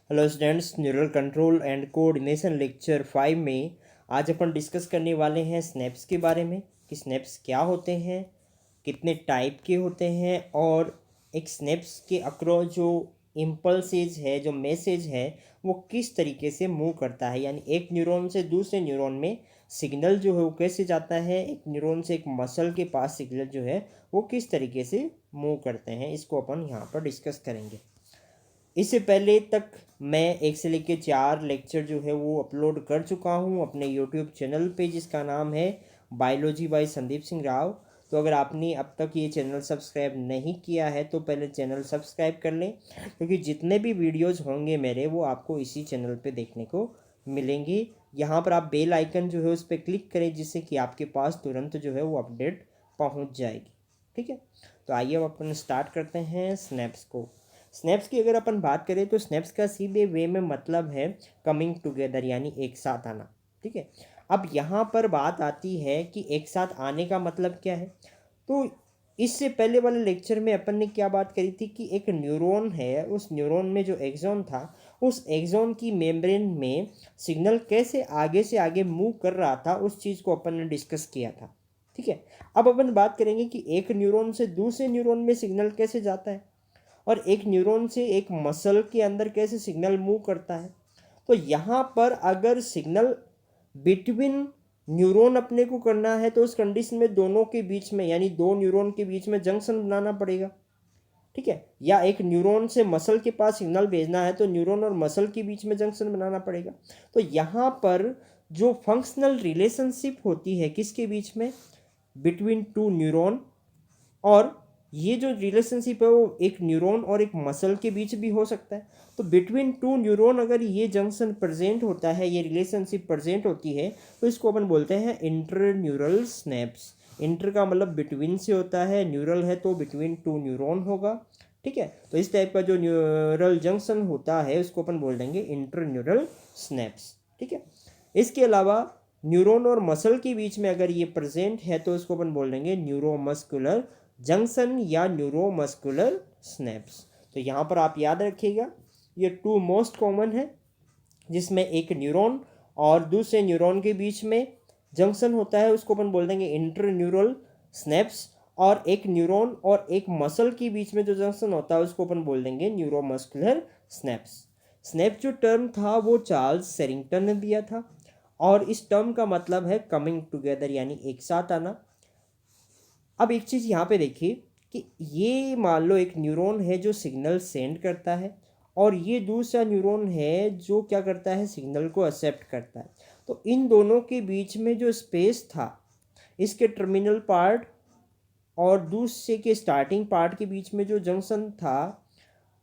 Hello students, neural control and coordination lecture 5 में आज अपन discuss करने वाले हैं स्नैप्स के बारे में कि स्नैप्स क्या होते हैं, कितने टाइप के होते हैं और एक स्नैप्स के अक्रॉस जो इम्पल्सेज है, जो मैसेज है, वो किस तरीके से मूव करता है। यानी एक न्यूरॉन से दूसरे न्यूरॉन में सिग्नल जो है वो कैसे जाता है, एक न्यूरॉन से एक मसल के पास सिग्नल जो है वो किस तरीके से मूव करते हैं, इसको अपन यहाँ पर डिस्कस करेंगे। इससे पहले तक मैं 1 से लेकर 4 लेक्चर जो है वो अपलोड कर चुका हूँ अपने यूट्यूब चैनल पे, जिसका नाम है बायोलॉजी बाय संदीप सिंह राव। तो अगर आपने अब तक ये चैनल सब्सक्राइब नहीं किया है तो पहले चैनल सब्सक्राइब कर लें, क्योंकि जितने भी वीडियोज़ होंगे मेरे वो आपको इसी चैनल पे देखने को मिलेंगे। यहाँ पर आप बेल आइकन जो है उस पर क्लिक करें, जिससे कि आपके पास तुरंत जो है वो अपडेट पहुँच जाएगी। ठीक है, तो आइए अब अपन स्टार्ट करते हैं स्नैप्स को। स्नैप्स की अगर अपन बात करें तो स्नैप्स का सीधे वे में मतलब है कमिंग टुगेदर, यानी एक साथ आना। ठीक है, अब यहाँ पर बात आती है कि एक साथ आने का मतलब क्या है। तो इससे पहले वाले लेक्चर में अपन ने क्या बात करी थी कि एक न्यूरॉन है, उस न्यूरॉन में जो एक्सॉन था, उस एक्सॉन की मेम्ब्रेन में सिग्नल कैसे आगे से आगे मूव कर रहा था, उस चीज़ को अपन ने डिस्कस किया था। ठीक है, अब अपन बात करेंगे कि एक न्यूरॉन से दूसरे न्यूरॉन में सिग्नल कैसे जाता है और एक न्यूरॉन से एक मसल के अंदर कैसे सिग्नल मूव करता है। तो यहाँ पर अगर सिग्नल बिटवीन न्यूरॉन अपने को करना है तो उस कंडीशन में दोनों के बीच में, यानी दो न्यूरॉन के बीच में जंक्शन बनाना पड़ेगा। ठीक है, या एक न्यूरॉन से मसल के पास सिग्नल भेजना है तो न्यूरॉन और मसल के बीच में जंक्शन बनाना पड़ेगा। तो यहाँ पर जो फंक्शनल रिलेशनशिप होती है किसके बीच में, बिटवीन टू न्यूरॉन, और ये जो रिलेशनशिप है वो एक न्यूरॉन और एक मसल के बीच भी हो सकता है। तो बिटवीन टू न्यूरॉन अगर ये जंक्शन प्रेजेंट होता है, ये रिलेशनशिप प्रेजेंट होती है, तो इसको अपन बोलते हैं इंटर न्यूरल स्नैप्स। इंटर का मतलब बिटवीन से होता है, न्यूरल है तो बिटवीन टू न्यूरॉन होगा। ठीक है, तो इस टाइप का जो न्यूरल जंक्शन होता है उसको अपन बोल देंगे इंटर न्यूरल स्नैप्स। ठीक है, इसके अलावा न्यूरॉन और मसल के बीच में अगर ये प्रेजेंट है तो उसको अपन बोल देंगे न्यूरोमस्कुलर जंक्शन या न्यूरोमस्कुलर स्नैप्स। तो यहाँ पर आप याद रखिएगा ये टू मोस्ट कॉमन है, जिसमें एक न्यूरॉन और दूसरे न्यूरॉन के बीच में जंक्शन होता है, उसको अपन बोल देंगे इंटर न्यूरल स्नैप्स। और एक न्यूरॉन और एक मसल के बीच में जो जंक्शन होता है उसको अपन बोल देंगे न्यूरोमस्कुलर स्नैप्स। स्नैप जो टर्म था वो चार्ल्स शेरिंगटन ने दिया था, और इस टर्म का मतलब है कमिंग टुगेदर, यानी एक साथ आना। अब एक चीज़ यहाँ पे देखिए कि ये मान लो एक न्यूरॉन है जो सिग्नल सेंड करता है, और ये दूसरा न्यूरॉन है जो क्या करता है, सिग्नल को एक्सेप्ट करता है। तो इन दोनों के बीच में जो स्पेस था, इसके टर्मिनल पार्ट और दूसरे के स्टार्टिंग पार्ट के बीच में जो जंक्शन था,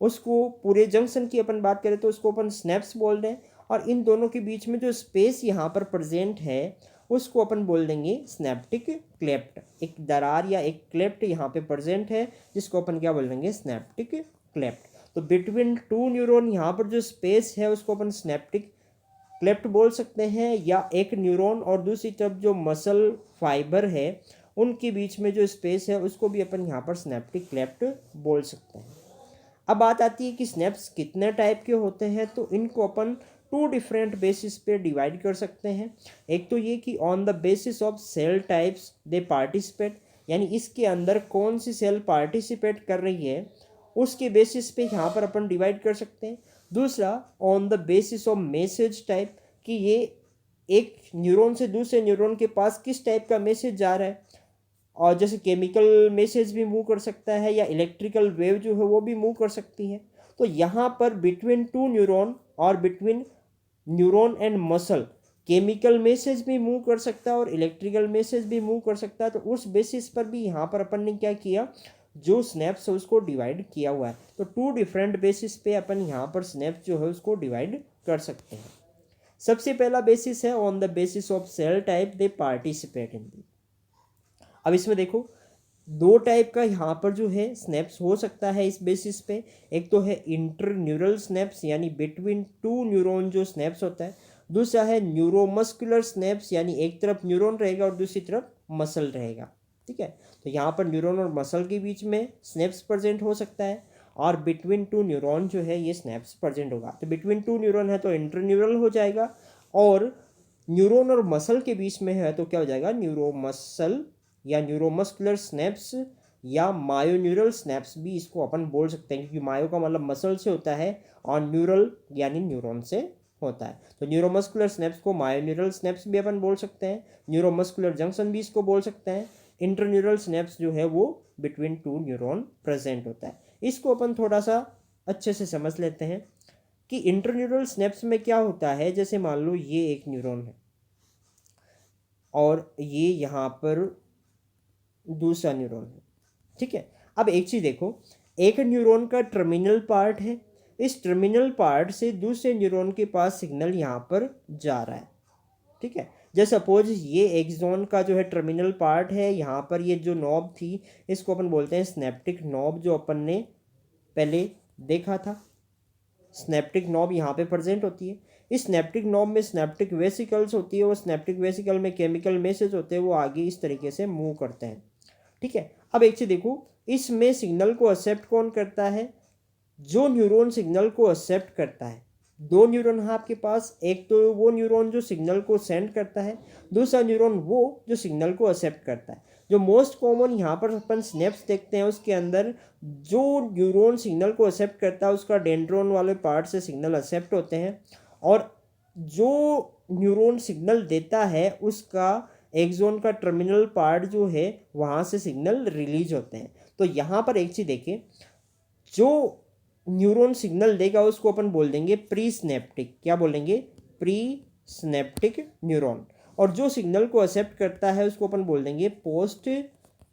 उसको पूरे जंक्शन की अपन बात करें तो उसको अपन स्नैप्स बोल रहे हैं। और इन दोनों के बीच में जो स्पेस यहाँ पर प्रेजेंट है उसको अपन बोल देंगे स्नैप्टिक क्लेफ्ट। एक दरार या एक क्लेफ्ट यहाँ पे प्रेजेंट है, जिसको अपन क्या बोल देंगे, स्नैप्टिक क्लेफ्ट। तो बिटवीन टू न्यूरॉन यहाँ पर जो स्पेस है उसको अपन स्नैप्टिक क्लेफ्ट बोल सकते हैं, या एक न्यूरॉन और दूसरी तरफ जो मसल फाइबर है उनके बीच में जो स्पेस है उसको भी अपन यहाँ पर स्नैप्टिक क्लेफ्ट बोल सकते हैं। अब बात आती है कि स्नैप्स कितने टाइप के होते हैं, तो इनको अपन टू डिफरेंट बेसिस पे डिवाइड कर सकते हैं। एक तो ये कि on the basis of cell types they participate, यानी इसके अंदर कौन सी सेल पार्टिसिपेट कर रही है उसके बेसिस पे यहाँ पर अपन डिवाइड कर सकते हैं। दूसरा, on the basis of message type, कि ये एक न्यूरॉन से दूसरे न्यूरॉन के पास किस टाइप का मैसेज जा रहा है, और जैसे केमिकल मैसेज भी मूव कर सकता है या इलेक्ट्रिकल वेव जो है वो भी मूव कर सकती है। तो यहाँ पर बिटवीन टू न्यूरॉन और between neuron and muscle chemical message भी मूव कर सकता है और इलेक्ट्रिकल मैसेज भी मूव कर सकता है। तो उस बेसिस पर भी यहाँ पर अपन ने क्या किया, जो स्नैप्स है उसको डिवाइड किया हुआ है। तो टू डिफरेंट बेसिस पे अपन यहाँ पर स्नैप्स जो है उसको डिवाइड कर सकते हैं। सबसे पहला बेसिस है on the basis of sale type they participate in the. अब इसमें देखो दो टाइप का यहाँ पर जो है स्नैप्स हो सकता है इस बेसिस पे। एक तो है इंटर न्यूरल स्नैप्स, यानी बिटवीन टू न्यूरॉन जो स्नैप्स होता है। दूसरा है न्यूरोमस्कुलर स्नैप्स, यानी एक तरफ न्यूरॉन रहेगा और दूसरी तरफ मसल रहेगा। ठीक है, तो यहाँ पर न्यूरॉन और मसल के बीच में स्नैप्स प्रेजेंट हो सकता है। और बिटवीन टू न्यूरॉन जो है ये स्नैप्स प्रेजेंट होगा। तो बिटवीन टू न्यूरॉन है तो इंटरन्यूरल हो जाएगा, और न्यूरॉन और मसल के बीच में है तो क्या हो जाएगा, न्यूरोमसल या न्यूरोमस्कुलर स्नैप्स या मायोन्यूरल स्नैप्स भी इसको अपन बोल सकते हैं, क्योंकि मायो का मतलब मसल से होता है और न्यूरल यानी न्यूरॉन से होता है। तो न्यूरोमस्कुलर स्नैप्स को मायोन्यूरल स्नैप्स भी अपन बोल सकते हैं, न्यूरोमस्कुलर जंक्शन भी इसको बोल सकते हैं। इंटरन्यूरल स्नैप्स जो है वो बिटवीन टू न्यूरॉन प्रेजेंट होता है। इसको अपन थोड़ा सा अच्छे से समझ लेते हैं कि इंटरन्यूरल स्नैप्स में क्या होता है। जैसे मान लो ये एक न्यूरॉन है और ये यहाँ पर दूसरा न्यूरॉन है, ठीक है। अब एक चीज़ देखो, एक न्यूरॉन का टर्मिनल पार्ट है, इस टर्मिनल पार्ट से दूसरे न्यूरॉन के पास सिग्नल यहाँ पर जा रहा है, ठीक है। जैसे सपोज ये एक्सॉन का जो है टर्मिनल पार्ट है, यहाँ पर ये जो नॉब थी इसको अपन बोलते हैं स्नैप्टिक नॉब, जो अपन ने पहले देखा था। स्नैप्टिक नॉब यहाँ पे प्रेजेंट होती है। इस स्नैप्टिक नॉब में स्नैप्टिक वेसिकल्स होती है, वो स्नैप्टिक वेसिकल में केमिकल मैसेज होते हैं, वो आगे इस तरीके से मूव करते हैं, ठीक है। अब एक चीज़ देखो, इसमें सिग्नल को एक्सेप्ट कौन करता है, जो न्यूरॉन सिग्नल को एक्सेप्ट करता है। दो न्यूरॉन है आपके पास, एक तो वो न्यूरॉन जो सिग्नल को सेंड करता है, दूसरा न्यूरॉन वो जो सिग्नल को एक्सेप्ट करता है। जो मोस्ट कॉमन यहाँ पर अपन स्नैप्स देखते हैं, उसके अंदर जो न्यूरॉन सिग्नल को एक्सेप्ट करता है उसका डेंड्रॉन वाले पार्ट से सिग्नल एक्सेप्ट होते हैं, और जो न्यूरॉन सिग्नल देता है उसका एक्सॉन का टर्मिनल पार्ट जो है वहाँ से सिग्नल रिलीज होते हैं। तो यहाँ पर एक चीज़ देखिए, जो न्यूरॉन सिग्नल देगा उसको अपन बोल देंगे प्री स्नैप्टिक। क्या बोलेंगे, प्री स्नैप्टिक न्यूरॉन। और जो सिग्नल को एक्सेप्ट करता है उसको अपन बोल देंगे पोस्ट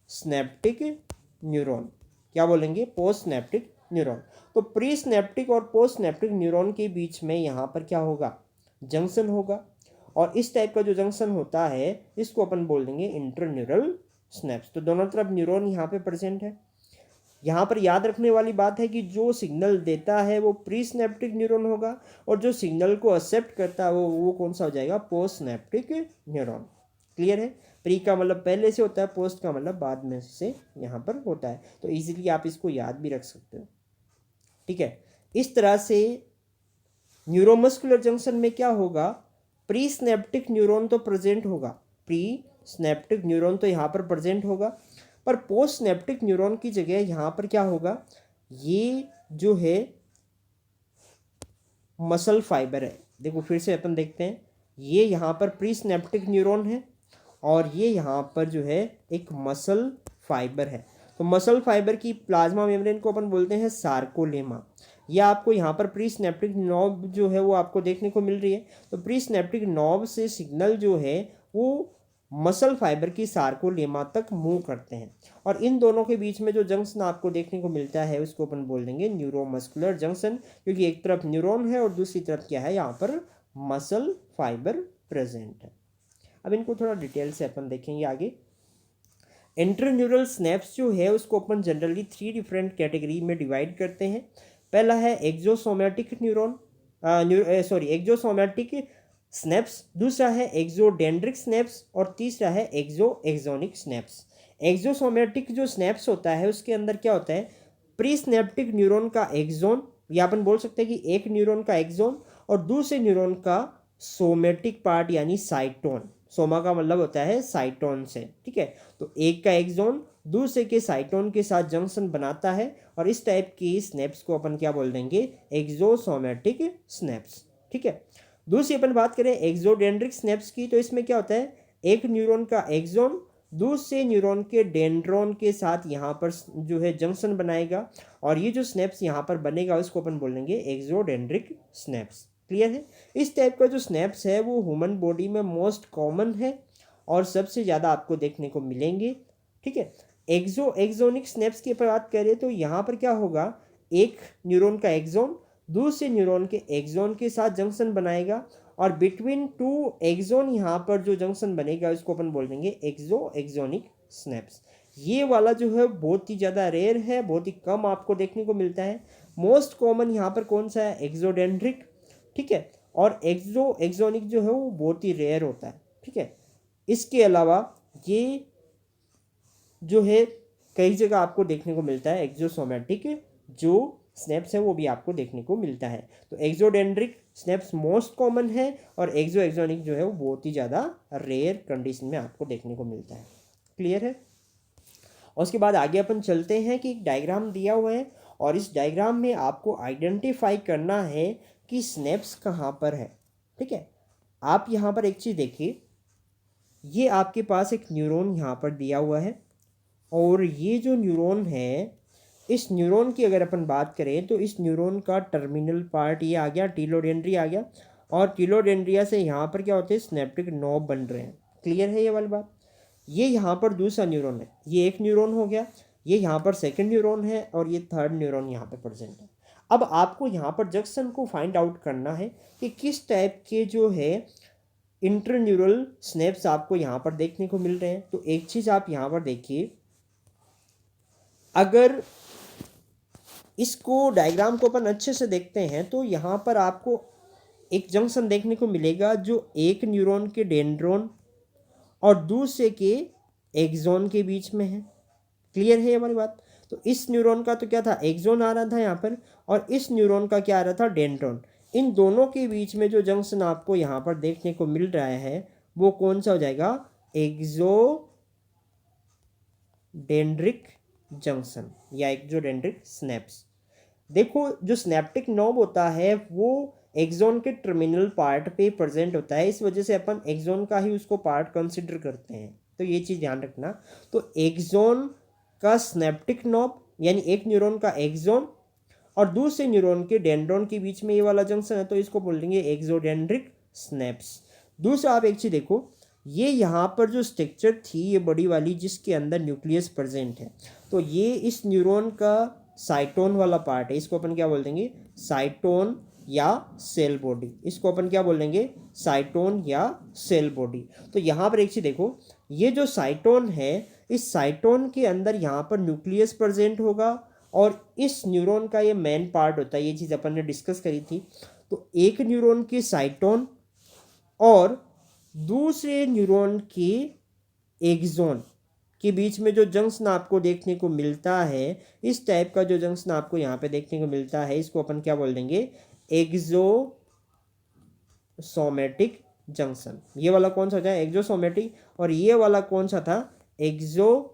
स्नैप्टिक न्यूरॉन। क्या बोलेंगे, पोस्ट स्नैप्टिक न्यूरॉन। तो प्री स्नैप्टिक और पोस्ट स्नैप्टिक न्यूरॉन के बीच में यहाँ पर क्या होगा, जंक्शन होगा, और इस टाइप का जो जंक्शन होता है इसको अपन बोल देंगे इंटरन्यूरल स्नैप्स। तो दोनों तरफ न्यूरॉन यहाँ पे प्रेजेंट है। यहाँ पर याद रखने वाली बात है कि जो सिग्नल देता है वो प्री स्नैप्टिक न्यूरॉन होगा, और जो सिग्नल को एक्सेप्ट करता है वो कौन सा हो जाएगा, पोस्ट स्नैप्टिक न्यूरॉन। क्लियर है, प्री का मतलब पहले से होता है, पोस्ट का मतलब बाद में से यहाँ पर होता है। तो इजीली आप इसको याद भी रख सकते हो, ठीक है। इस तरह से न्यूरोमस्कुलर जंक्शन में क्या होगा, प्री स्नैप्टिक न्यूरॉन तो प्रेजेंट होगा, प्री स्नैप्टिक न्यूरॉन तो यहाँ पर प्रेजेंट होगा, पर पोस्ट स्नैप्टिक न्यूरॉन की जगह यहाँ पर क्या होगा, ये जो है मसल फाइबर है। देखो फिर से अपन देखते हैं, ये यहाँ पर प्री स्नैप्टिक न्यूरॉन है और ये यहाँ पर जो है एक मसल फाइबर है। तो मसल फाइबर की प्लाज्मा मेम्ब्रेन को अपन बोलते हैं सार्कोलेमा। यह आपको यहाँ पर प्री स्नैप्टिक नॉब जो है वो आपको देखने को मिल रही है। तो प्री स्नैप्टिक नॉब से सिग्नल जो है वो मसल फाइबर की सार्कोलेमा तक मूव करते हैं, और इन दोनों के बीच में जो जंक्शन आपको देखने को मिलता है उसको अपन बोल देंगे न्यूरोमस्कुलर जंक्शन, क्योंकि एक तरफ न्यूरॉन है और दूसरी तरफ क्या है, यहाँ पर मसल फाइबर प्रेजेंट है। अब इनको थोड़ा डिटेल से अपन देखेंगे आगे। इंटरन्यूरल स्नैप्स जो है उसको अपन जनरली 3 डिफरेंट कैटेगरी में डिवाइड करते हैं। पहला है एक्सोसोमैटिक न्यूरॉन, एक्सोसोमैटिक स्नैप्स, दूसरा है एक्सोडेंड्रिक स्नैप्स, और तीसरा है एक्सोनिक स्नैप्स। एक्सोसोमैटिक जो स्नैप्स होता है उसके अंदर क्या होता है, प्री स्नैप्टिक न्यूरॉन का एक्सोन, या अपन बोल सकते हैं कि एक न्यूरॉन का एक्सोन और दूसरे न्यूरॉन का सोमेटिक पार्ट यानी साइटोन। सोमा का मतलब होता है साइटोन से, ठीक है। तो एक का एक्सोन दूसरे के साइटोन के साथ जंक्शन बनाता है, और इस टाइप की स्नैप्स को अपन क्या बोल देंगे, एक्सोसोमैटिक स्नैप्स, ठीक है। दूसरी अपन बात करें एक्सोडेंड्रिक स्नैप्स की, तो इसमें क्या होता है, एक न्यूरॉन का एक्सोन दूसरे न्यूरॉन के डेंड्रॉन के साथ यहाँ पर जो है जंक्शन बनाएगा, और ये जो स्नैप्स यहाँ पर बनेगा उसको अपन बोलेंगे एक्सोडेंड्रिक स्नैप्स। क्लियर है। इस टाइप का जो स्नैप्स है वो ह्यूमन बॉडी में मोस्ट कॉमन है और सबसे ज़्यादा आपको देखने को मिलेंगे, ठीक है। एक्सोनिक स्नैप्स की बात करें तो यहाँ पर क्या होगा, एक न्यूरॉन का एक्सोन दूसरे न्यूरॉन के एक्सोन के साथ जंक्शन बनाएगा, और बिटवीन टू एक्सोन यहाँ पर जो जंक्शन बनेगा उसको अपन बोल देंगे एक्सोनिक स्नैप्स। ये वाला जो है बहुत ही ज़्यादा रेयर है, बहुत ही कम आपको देखने को मिलता है। मोस्ट कॉमन यहाँ पर कौन सा है, एक्सोडेंड्रिक, ठीक है। और एक्सोनिक जो है वो बहुत ही रेयर होता है, ठीक है। इसके अलावा ये जो है कई जगह आपको देखने को मिलता है एक्सोसोमैटिक जो स्नेप्स है वो भी आपको देखने को मिलता है। तो एक्सोडेंड्रिक स्नेप्स मोस्ट कॉमन है और एक्सो एक्सोनिक जो है वो बहुत ही ज़्यादा रेयर कंडीशन में आपको देखने को मिलता है। क्लियर है। और उसके बाद आगे अपन चलते हैं कि एक डायग्राम दिया हुआ है और इस डायग्राम में आपको आइडेंटिफाई करना है कि स्नेप्स कहाँ पर है। ठीक है, आप यहाँ पर एक चीज़ देखिए, ये आपके पास एक न्यूरॉन यहाँ पर दिया हुआ है और ये जो न्यूरॉन है, इस न्यूरॉन की अगर अपन बात करें तो इस न्यूरॉन का टर्मिनल पार्ट ये आ गया, टीलोडेंड्री आ गया और टीलोडेंड्रिया से यहाँ पर क्या होते हैं, स्नेप्टिक नॉब बन रहे हैं। क्लियर है ये वाली बात। ये यहाँ पर दूसरा न्यूरॉन है, ये एक न्यूरॉन हो गया, ये यहाँ पर सेकंड न्यूरॉन है और ये थर्ड न्यूरॉन यहाँ पे प्रेजेंट है। अब आपको यहाँ पर जंक्शन को फाइंड आउट करना है कि किस टाइप के जो है इंटरन्यूरल स्नेप्स आपको यहाँ पर देखने को मिल रहे हैं। तो एक चीज़ आप यहाँ पर देखिए, अगर इसको डायग्राम को अपन अच्छे से देखते हैं तो यहाँ पर आपको एक जंक्शन देखने को मिलेगा जो एक न्यूरॉन के डेंड्रॉन और दूसरे के एक्सॉन के बीच में है। क्लियर है ये हमारी बात। तो इस न्यूरॉन का तो क्या था, एक्सॉन आ रहा था यहाँ पर और इस न्यूरॉन का क्या आ रहा था, डेंड्रॉन। इन दोनों के बीच में जो जंक्शन आपको यहाँ पर देखने को मिल रहा है वो कौन सा हो जाएगा, एक्सोडेंड्रिक जंक्शन या एक्सोडेंड्रिक स्नेप्स। देखो जो स्नैप्टिक नॉब होता है वो एक्सॉन के टर्मिनल पार्ट पे प्रेजेंट होता है, इस वजह से अपन एक्सॉन का ही उसको पार्ट कंसिडर करते हैं। तो ये चीज़ ध्यान रखना। तो एक्सॉन का स्नैप्टिक नॉब यानी एक न्यूरॉन का एक्सॉन और दूसरे न्यूरॉन के डेंड्रॉन के बीच में ये वाला जंक्शन है, तो इसको बोल देंगे एक्सोडेंड्रिक स्नैप्स। दूसरा आप एक चीज़ देखो, ये यहाँ पर जो स्ट्रक्चर थी ये बड़ी वाली जिसके अंदर न्यूक्लियस प्रेजेंट है, तो ये इस न्यूरॉन का साइटोन वाला पार्ट है, इसको अपन क्या बोल देंगे, साइटोन या सेल बॉडी। इसको अपन क्या बोल देंगे, साइटोन या सेल बॉडी। तो यहाँ पर एक चीज़ देखो, ये जो साइटोन है इस साइटोन के अंदर यहाँ पर न्यूक्लियस प्रेजेंट होगा और इस न्यूरॉन का ये मेन पार्ट होता है। ये चीज़ अपन ने डिस्कस करी थी। तो एक न्यूरॉन के साइटोन और दूसरे न्यूरॉन के एक्सॉन के बीच में जो जंक्शन आपको देखने को मिलता है, इस टाइप का जो जंक्शन आपको यहाँ पे देखने को मिलता है, इसको अपन क्या बोल देंगे, एक्सोसोमेटिक जंक्शन। ये वाला कौन सा होता है, एक्सोसोमेटिक, और ये वाला कौन सा था, एक्सोडेंड्रिक।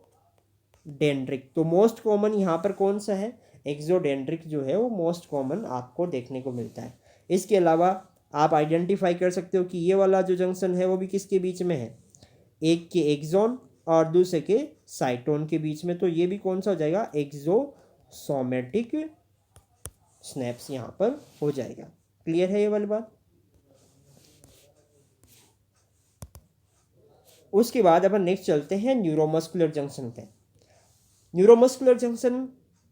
तो मोस्ट कॉमन यहाँ पर कौन सा है, एक्सोडेंड्रिक जो है वो मोस्ट कॉमन आपको देखने को मिलता है। इसके अलावा आप आइडेंटिफाई कर सकते हो कि ये वाला जो जंक्शन है वो भी किसके बीच में है, एक के एक्सॉन और दूसरे के साइटोन के बीच में। तो ये भी कौन सा हो जाएगा, एक्सोसोमेटिक स्नैप्स यहाँ पर हो जाएगा। क्लियर है ये वाली बात। उसके बाद अपन नेक्स्ट चलते हैं न्यूरोमस्कुलर जंक्शन पे। न्यूरोमस्कुलर जंक्शन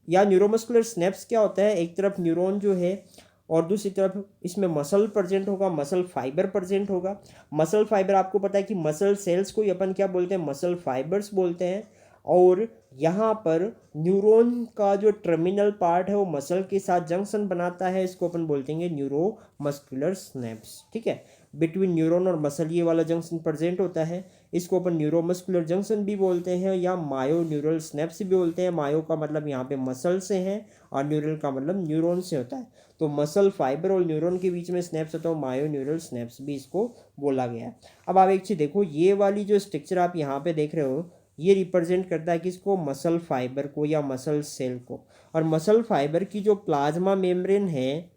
या न्यूरोमस्कुलर स्नैप्स क्या होता है, एक तरफ न्यूरॉन जो है और दूसरी तरफ इसमें मसल प्रेजेंट होगा, मसल फाइबर प्रेजेंट होगा। मसल फाइबर आपको पता है कि मसल सेल्स को ही अपन क्या बोलते हैं, मसल फाइबर्स बोलते हैं। और यहाँ पर न्यूरॉन का जो टर्मिनल पार्ट है वो मसल के साथ जंक्शन बनाता है, इसको अपन बोलते हैं न्यूरोमस्कुलर स्नैप्स। ठीक है, बिटवीन न्यूरॉन और मसल ये वाला जंक्शन प्रेजेंट होता है, इसको अपन न्यूरोमस्कुलर जंक्शन भी बोलते हैं या मायो न्यूरल स्नैप्स भी बोलते हैं। मायो का मतलब यहाँ पे मसल से है और न्यूरल का मतलब न्यूरॉन से होता है। तो मसल फाइबर और न्यूरॉन के बीच में स्नैप्स होता है, मायो न्यूरल स्नैप्स भी इसको बोला गया है। अब आप एक चीज़ देखो, ये वाली जो स्ट्रक्चर आप यहाँ पे देख रहे हो ये रिप्रेजेंट करता है किसको, मसल फाइबर को या मसल सेल को। और मसल फाइबर की जो प्लाज्मा मेम्ब्रेन है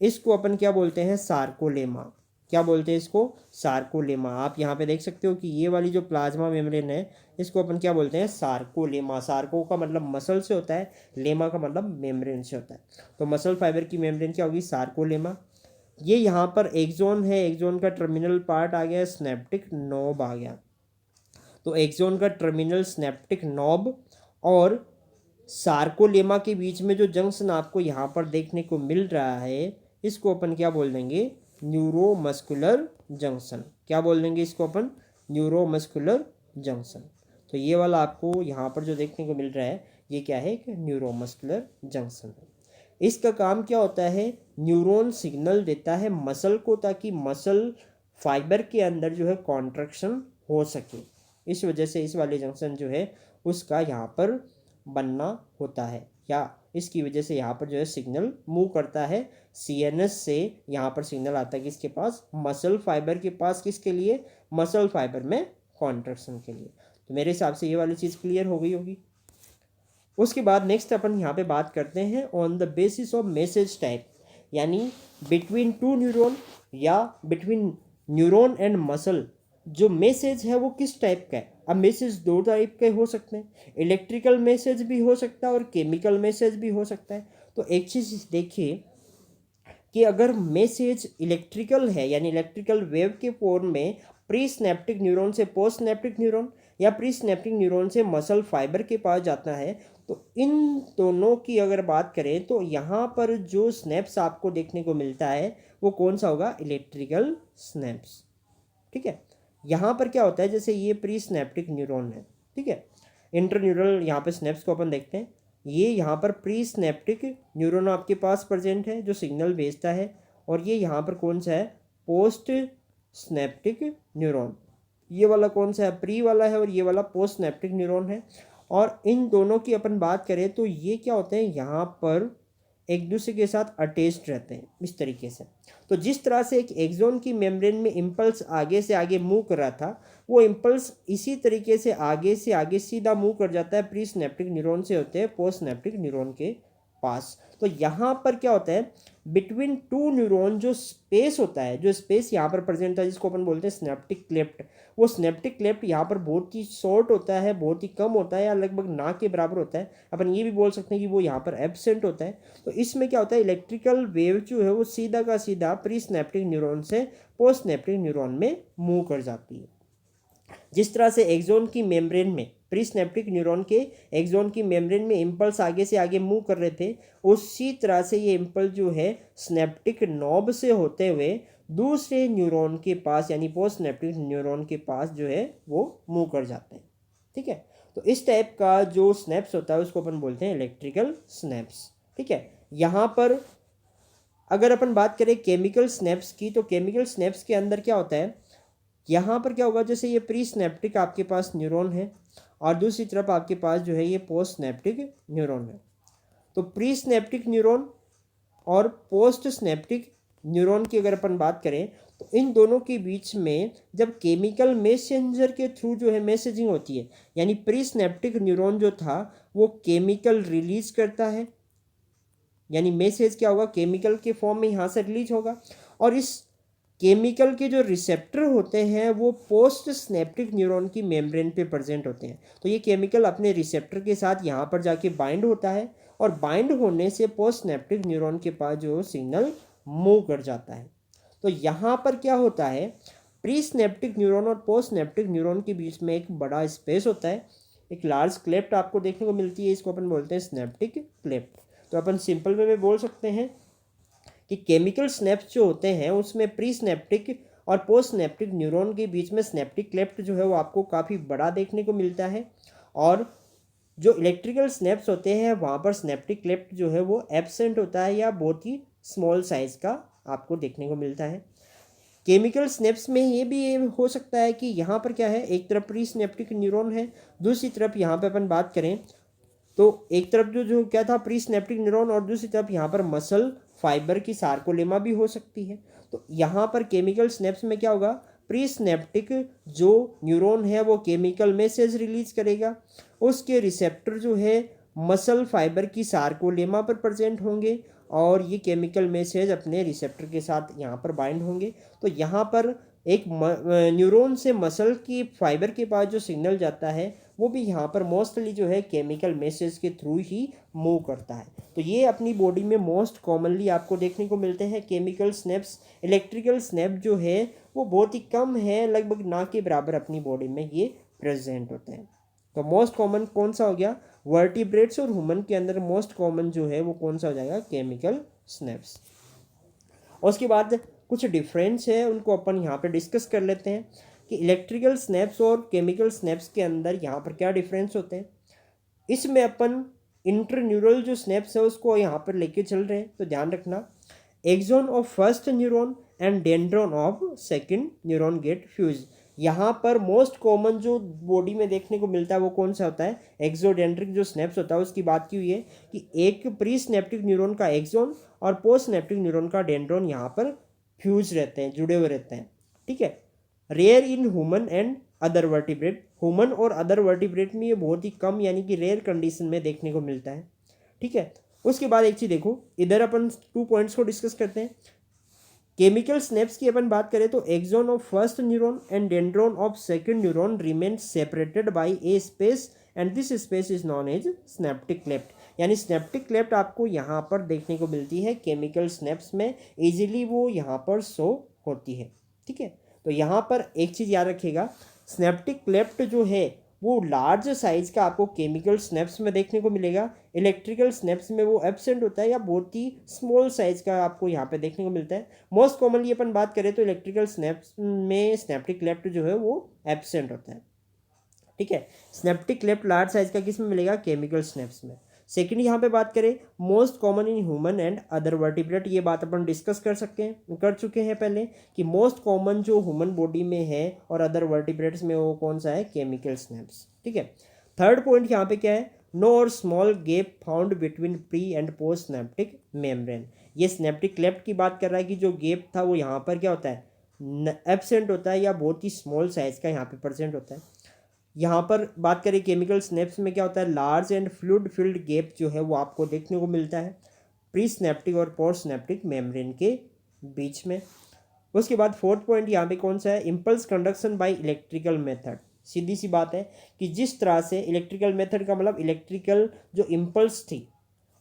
इसको अपन क्या बोलते हैं, सार्कोलेमा। क्या बोलते हैं इसको, सार्कोलेमा। आप यहाँ पे देख सकते हो कि ये वाली जो प्लाज्मा मेम्ब्रेन है इसको अपन क्या बोलते हैं, सार्कोलेमा। सार्को का मतलब मसल से होता है, लेमा का मतलब मेम्ब्रेन से होता है। तो मसल फाइबर की मेम्ब्रेन क्या होगी, सार्कोलेमा। ये यहाँ पर एक्सॉन है, एक्सॉन का टर्मिनल पार्ट आ गया, स्नैप्टिक नॉब आ गया। तो एक्सॉन का टर्मिनल स्नैप्टिक नॉब और सार्कोलेमा के बीच में जो जंक्शन आपको यहाँ पर देखने को मिल रहा है इसको अपन क्या बोल देंगे, न्यूरोमस्कुलर जंक्शन। क्या बोल देंगे इसको अपन, न्यूरोमस्कुलर जंक्शन। तो ये वाला आपको यहाँ पर जो देखने को मिल रहा है ये क्या है, एक न्यूरोमस्कुलर जंक्शन है। इसका काम क्या होता है, न्यूरॉन सिग्नल देता है मसल को ताकि मसल फाइबर के अंदर जो है कॉन्ट्रैक्शन हो सके। इस वजह से इस वाले जंक्शन जो है उसका यहाँ पर बनना होता है। या इसकी वजह से यहाँ पर जो है सिग्नल मूव करता है CNS से। यहाँ पर सिग्नल आता है किसके पास, मसल फाइबर के पास, किसके लिए, मसल फाइबर में कॉन्ट्रैक्शन के लिए। तो मेरे हिसाब से ये वाली चीज़ क्लियर हो गई होगी। उसके बाद नेक्स्ट अपन यहाँ पे बात करते हैं on the basis of message type, यानी बिटवीन टू न्यूरॉन या बिटवीन न्यूरॉन एंड मसल जो मैसेज है वो किस टाइप का है। अब मैसेज दो टाइप के हो सकते हैं, इलेक्ट्रिकल मैसेज भी हो सकता है और केमिकल मैसेज भी हो सकता है। तो एक चीज़ देखिए कि अगर मैसेज इलेक्ट्रिकल है यानी इलेक्ट्रिकल वेव के फॉर्म में प्री स्नैप्टिक न्यूरॉन से पोस्ट स्नैप्टिक न्यूरॉन या प्री स्नैप्टिक न्यूरॉन से मसल फाइबर के पास जाता है, तो इन दोनों की अगर बात करें तो यहाँ पर जो स्नैप्स आपको देखने को मिलता है वो कौन सा होगा, इलेक्ट्रिकल स्नैप्स। ठीक है, यहाँ पर क्या होता है, जैसे ये प्री स्नैप्टिक न्यूरॉन है, ठीक है, इंटरन्यूरल यहाँ पे स्नैप्स को अपन देखते हैं। ये यहाँ पर प्री स्नैप्टिक न्यूरॉन आपके पास प्रेजेंट है जो सिग्नल भेजता है, और ये यहाँ पर कौन सा है, पोस्ट स्नैप्टिक न्यूरॉन। ये वाला कौन सा है, प्री वाला है, और ये वाला पोस्ट स्नैप्टिक न्यूरॉन है। और इन दोनों की अपन बात करें तो ये क्या होते हैं, यहाँ पर एक दूसरे के साथ अटैच्ड रहते हैं इस तरीके से। तो जिस तरह से एक एक्सॉन की मेम्ब्रेन में इम्पल्स आगे से आगे मूव कर रहा था, वो इम्पल्स इसी तरीके से आगे सीधा मूव कर जाता है प्री स्नैप्टिक न्यूरॉन से होते हैं पोस्ट स्नैप्टिक न्यूरॉन के पास। तो यहाँ पर क्या होता है, बिटवीन टू न्यूरॉन जो स्पेस होता है, जो स्पेस यहाँ पर प्रेजेंट था जिसको अपन बोलते हैं स्नैप्टिक क्लेफ्ट, वो स्नैप्टिक क्लेफ्ट यहाँ पर बहुत ही शॉर्ट होता है, बहुत ही कम होता है, या लगभग ना के बराबर होता है। अपन ये भी बोल सकते हैं कि वो यहाँ पर एब्सेंट होता है। तो इसमें क्या होता है, इलेक्ट्रिकल वेव जो है वो सीधा का सीधा प्री स्नैप्टिक न्यूरॉन से पोस्ट स्नैप्टिक न्यूरॉन में मूव कर जाती है। जिस तरह से एक्सॉन की मेम्ब्रेन में प्री स्नैप्टिक न्यूरॉन के एक्सॉन की मेम्ब्रेन में इम्पल्स आगे से आगे मूव कर रहे थे, उसी तरह से ये इम्पल्स जो है स्नैप्टिक नॉब से होते हुए दूसरे न्यूरॉन के पास यानी पोस्ट स्नैप्टिक न्यूरॉन के पास जो है वो मूव कर जाते हैं। ठीक है, तो इस टाइप का जो स्नैप्स होता है उसको अपन बोलते हैं इलेक्ट्रिकल स्नैप्स। ठीक है, यहाँ पर अगर अपन बात करें केमिकल स्नैप्स की, तो केमिकल स्नैप्स के अंदर क्या होता है, यहाँ पर क्या होगा, जैसे ये प्री स्नैप्टिक आपके पास न्यूरॉन है और दूसरी तरफ आपके पास जो है ये पोस्ट स्नैप्टिक न्यूरॉन है। तो प्री स्नैप्टिक न्यूरॉन और पोस्ट स्नैप्टिक न्यूरॉन की अगर अपन बात करें तो इन दोनों के बीच में जब केमिकल मैसेंजर के थ्रू जो है मैसेजिंग होती है, यानी प्री स्नैप्टिक न्यूरॉन जो था वो केमिकल रिलीज करता है, यानी मैसेज क्या होगा, केमिकल के फॉर्म में यहाँ से रिलीज होगा, और इस केमिकल के जो रिसेप्टर होते हैं वो पोस्ट स्नैप्टिक न्यूरॉन की मेम्ब्रेन पे प्रेजेंट होते हैं। तो ये केमिकल अपने रिसेप्टर के साथ यहाँ पर जाके बाइंड होता है, और बाइंड होने से पोस्ट स्नैप्टिक न्यूरॉन के पास जो सिग्नल मूव कर जाता है। तो यहाँ पर क्या होता है, प्री स्नैप्टिक न्यूरॉन और पोस्ट स्नैप्टिक न्यूरॉन के बीच में एक बड़ा स्पेस होता है, एक लार्ज क्लेफ्ट आपको देखने को मिलती है, इसको अपन बोलते हैं स्नैप्टिक क्लेफ्ट। तो अपन सिंपल वे में बोल सकते हैं कि केमिकल स्नैप्स जो होते हैं उसमें प्री स्नैप्टिक और पोस्ट स्नैप्टिक न्यूरॉन के बीच में स्नैप्टिक क्लेफ्ट जो है वो आपको काफ़ी बड़ा देखने को मिलता है, और जो इलेक्ट्रिकल स्नैप्स होते हैं वहाँ पर स्नैप्टिक क्लेफ्ट जो है वो एब्सेंट होता है या बहुत ही स्मॉल साइज़ का आपको देखने को मिलता है। केमिकल स्नैप्स में ये भी हो सकता है कि यहाँ पर क्या है, एक तरफ प्री स्नैप्टिक न्यूरॉन है, दूसरी तरफ यहाँ पे अपन बात करें तो एक तरफ जो क्या था प्री स्नैप्टिक न्यूरॉन, और दूसरी तरफ यहाँ पर मसल फाइबर की सार्कोलेमा भी हो सकती है। तो यहाँ पर केमिकल स्नैप्स में क्या होगा, प्री स्नैप्टिक जो न्यूरॉन है वो केमिकल मैसेज रिलीज करेगा, उसके रिसेप्टर जो है मसल फाइबर की सार्कोलेमा पर प्रेजेंट होंगे, और ये केमिकल मैसेज अपने रिसेप्टर के साथ यहाँ पर बाइंड होंगे। तो यहाँ पर एक न्यूरॉन से मसल की फाइबर के पास जो सिग्नल जाता है वो भी यहाँ पर मोस्टली जो है केमिकल मैसेज के थ्रू ही मूव करता है। तो ये अपनी बॉडी में मोस्ट कॉमनली आपको देखने को मिलते हैं केमिकल स्नैप्स। इलेक्ट्रिकल स्नैप जो है वो बहुत ही कम है, लगभग ना के बराबर अपनी बॉडी में ये प्रेजेंट होते हैं। तो मोस्ट कॉमन कौन सा हो गया, वर्टिब्रेट्स और ह्यूमन के अंदर मोस्ट कॉमन जो है वो कौन सा हो जाएगा, केमिकल स्नैप्स। और उसके बाद कुछ डिफरेंस है उनको अपन यहाँ पे डिस्कस कर लेते हैं कि इलेक्ट्रिकल स्नैप्स और केमिकल स्नैप्स के अंदर यहाँ पर क्या डिफरेंस होते हैं। इसमें अपन इंटरन्यूरल जो स्नैप्स है उसको यहाँ पर लेके चल रहे हैं, तो ध्यान रखना, axon of first neuron and dendron of second neuron get fuse, यहाँ पर मोस्ट कॉमन जो बॉडी में देखने को मिलता है वो कौन सा होता है, एक्सोडेंड्रिक जो स्नेप्स होता है उसकी बात की हुई है कि एक प्री स्नेप्टिक न्यूरॉन का एक्सोन और पोस्ट स्नेप्टिक न्यूरॉन का डेंड्रॉन यहाँ पर फ्यूज रहते हैं, जुड़े हुए रहते हैं। ठीक है, rare in human and other vertebrate, human और अदर वर्टिब्रेट में ये बहुत ही कम यानी कि रेयर कंडीशन में देखने को मिलता है। ठीक है, उसके बाद एक चीज़ देखो, इधर अपन 2 पॉइंट्स को डिस्कस करते हैं। केमिकल स्नेप्स की अपन बात करें तो axon of first neuron and dendron of second neuron remain separated by a space and this space is known as synaptic cleft. यानी स्नेप्टिक क्लेफ्ट आपको यहाँ पर देखने को मिलती है केमिकल स्नेप्स में, इजीली वो यहाँ पर शो होती है। ठीक है, तो यहाँ पर एक चीज़ याद रखिएगा, स्नेप्टिक क्लेफ्ट जो है वो लार्ज साइज का आपको केमिकल स्नेप्स में देखने को मिलेगा, इलेक्ट्रिकल स्नेप्स में वो एब्सेंट होता है या बहुत ही स्मॉल साइज का आपको यहाँ पे देखने को मिलता है। मोस्ट कॉमनली अपन बात करें तो इलेक्ट्रिकल स्नेप्स में स्नेप्टिक क्लेफ्ट जो है वो एब्सेंट होता है। ठीक है, स्नेप्टिक क्लेफ्ट लार्ज साइज का किस में मिलेगा, केमिकल स्नेप्स में। सेकंड यहाँ पे बात करें most common in human and other vertebrate, ये बात अपन डिस्कस कर चुके हैं पहले कि मोस्ट कॉमन जो ह्यूमन बॉडी में है और अदर वर्टिब्रेट्स में वो कौन सा है, केमिकल स्नेप्स। ठीक है, थर्ड पॉइंट यहाँ पे क्या है, नो और small gap found between pre and post synaptic membrane. ये स्नेप्टिक क्लेफ्ट की बात कर रहा है कि जो गैप था वो यहाँ पर क्या होता है, एब्सेंट होता है या बहुत ही स्मॉल साइज का यहाँ पे प्रेजेंट होता है। यहाँ पर बात करें केमिकल स्नेप्स में क्या होता है, large and fluid filled gap जो है वो आपको देखने को मिलता है प्री स्नेप्टिक और पोस्ट स्नेप्टिक मेम्ब्रेन के बीच में। उसके बाद फोर्थ पॉइंट यहाँ पे कौन सा है, impulse conduction by electrical method. सीधी सी बात है कि जिस तरह से इलेक्ट्रिकल मेथड का मतलब इलेक्ट्रिकल जो इम्पल्स थी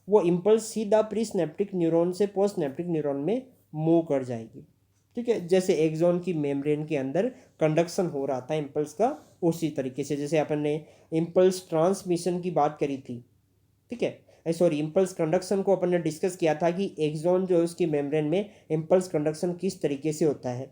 वो इम्पल्स सीधा प्री स्नेप्टिक न्यूरॉन से पोस्ट स्नेप्टिक न्यूरॉन में मूव कर जाएगी। ठीक है, जैसे एक्सॉन की मेम्ब्रेन के अंदर कंडक्शन हो रहा था इम्पल्स का, उसी तरीके से जैसे अपन ने इम्पल्स ट्रांसमिशन की बात करी थी। ठीक है, सॉरी इम्पल्स कंडक्शन को अपन ने डिस्कस किया था कि एक्सॉन जो है उसकी मेम्ब्रेन में इम्पल्स कंडक्शन किस तरीके से होता है।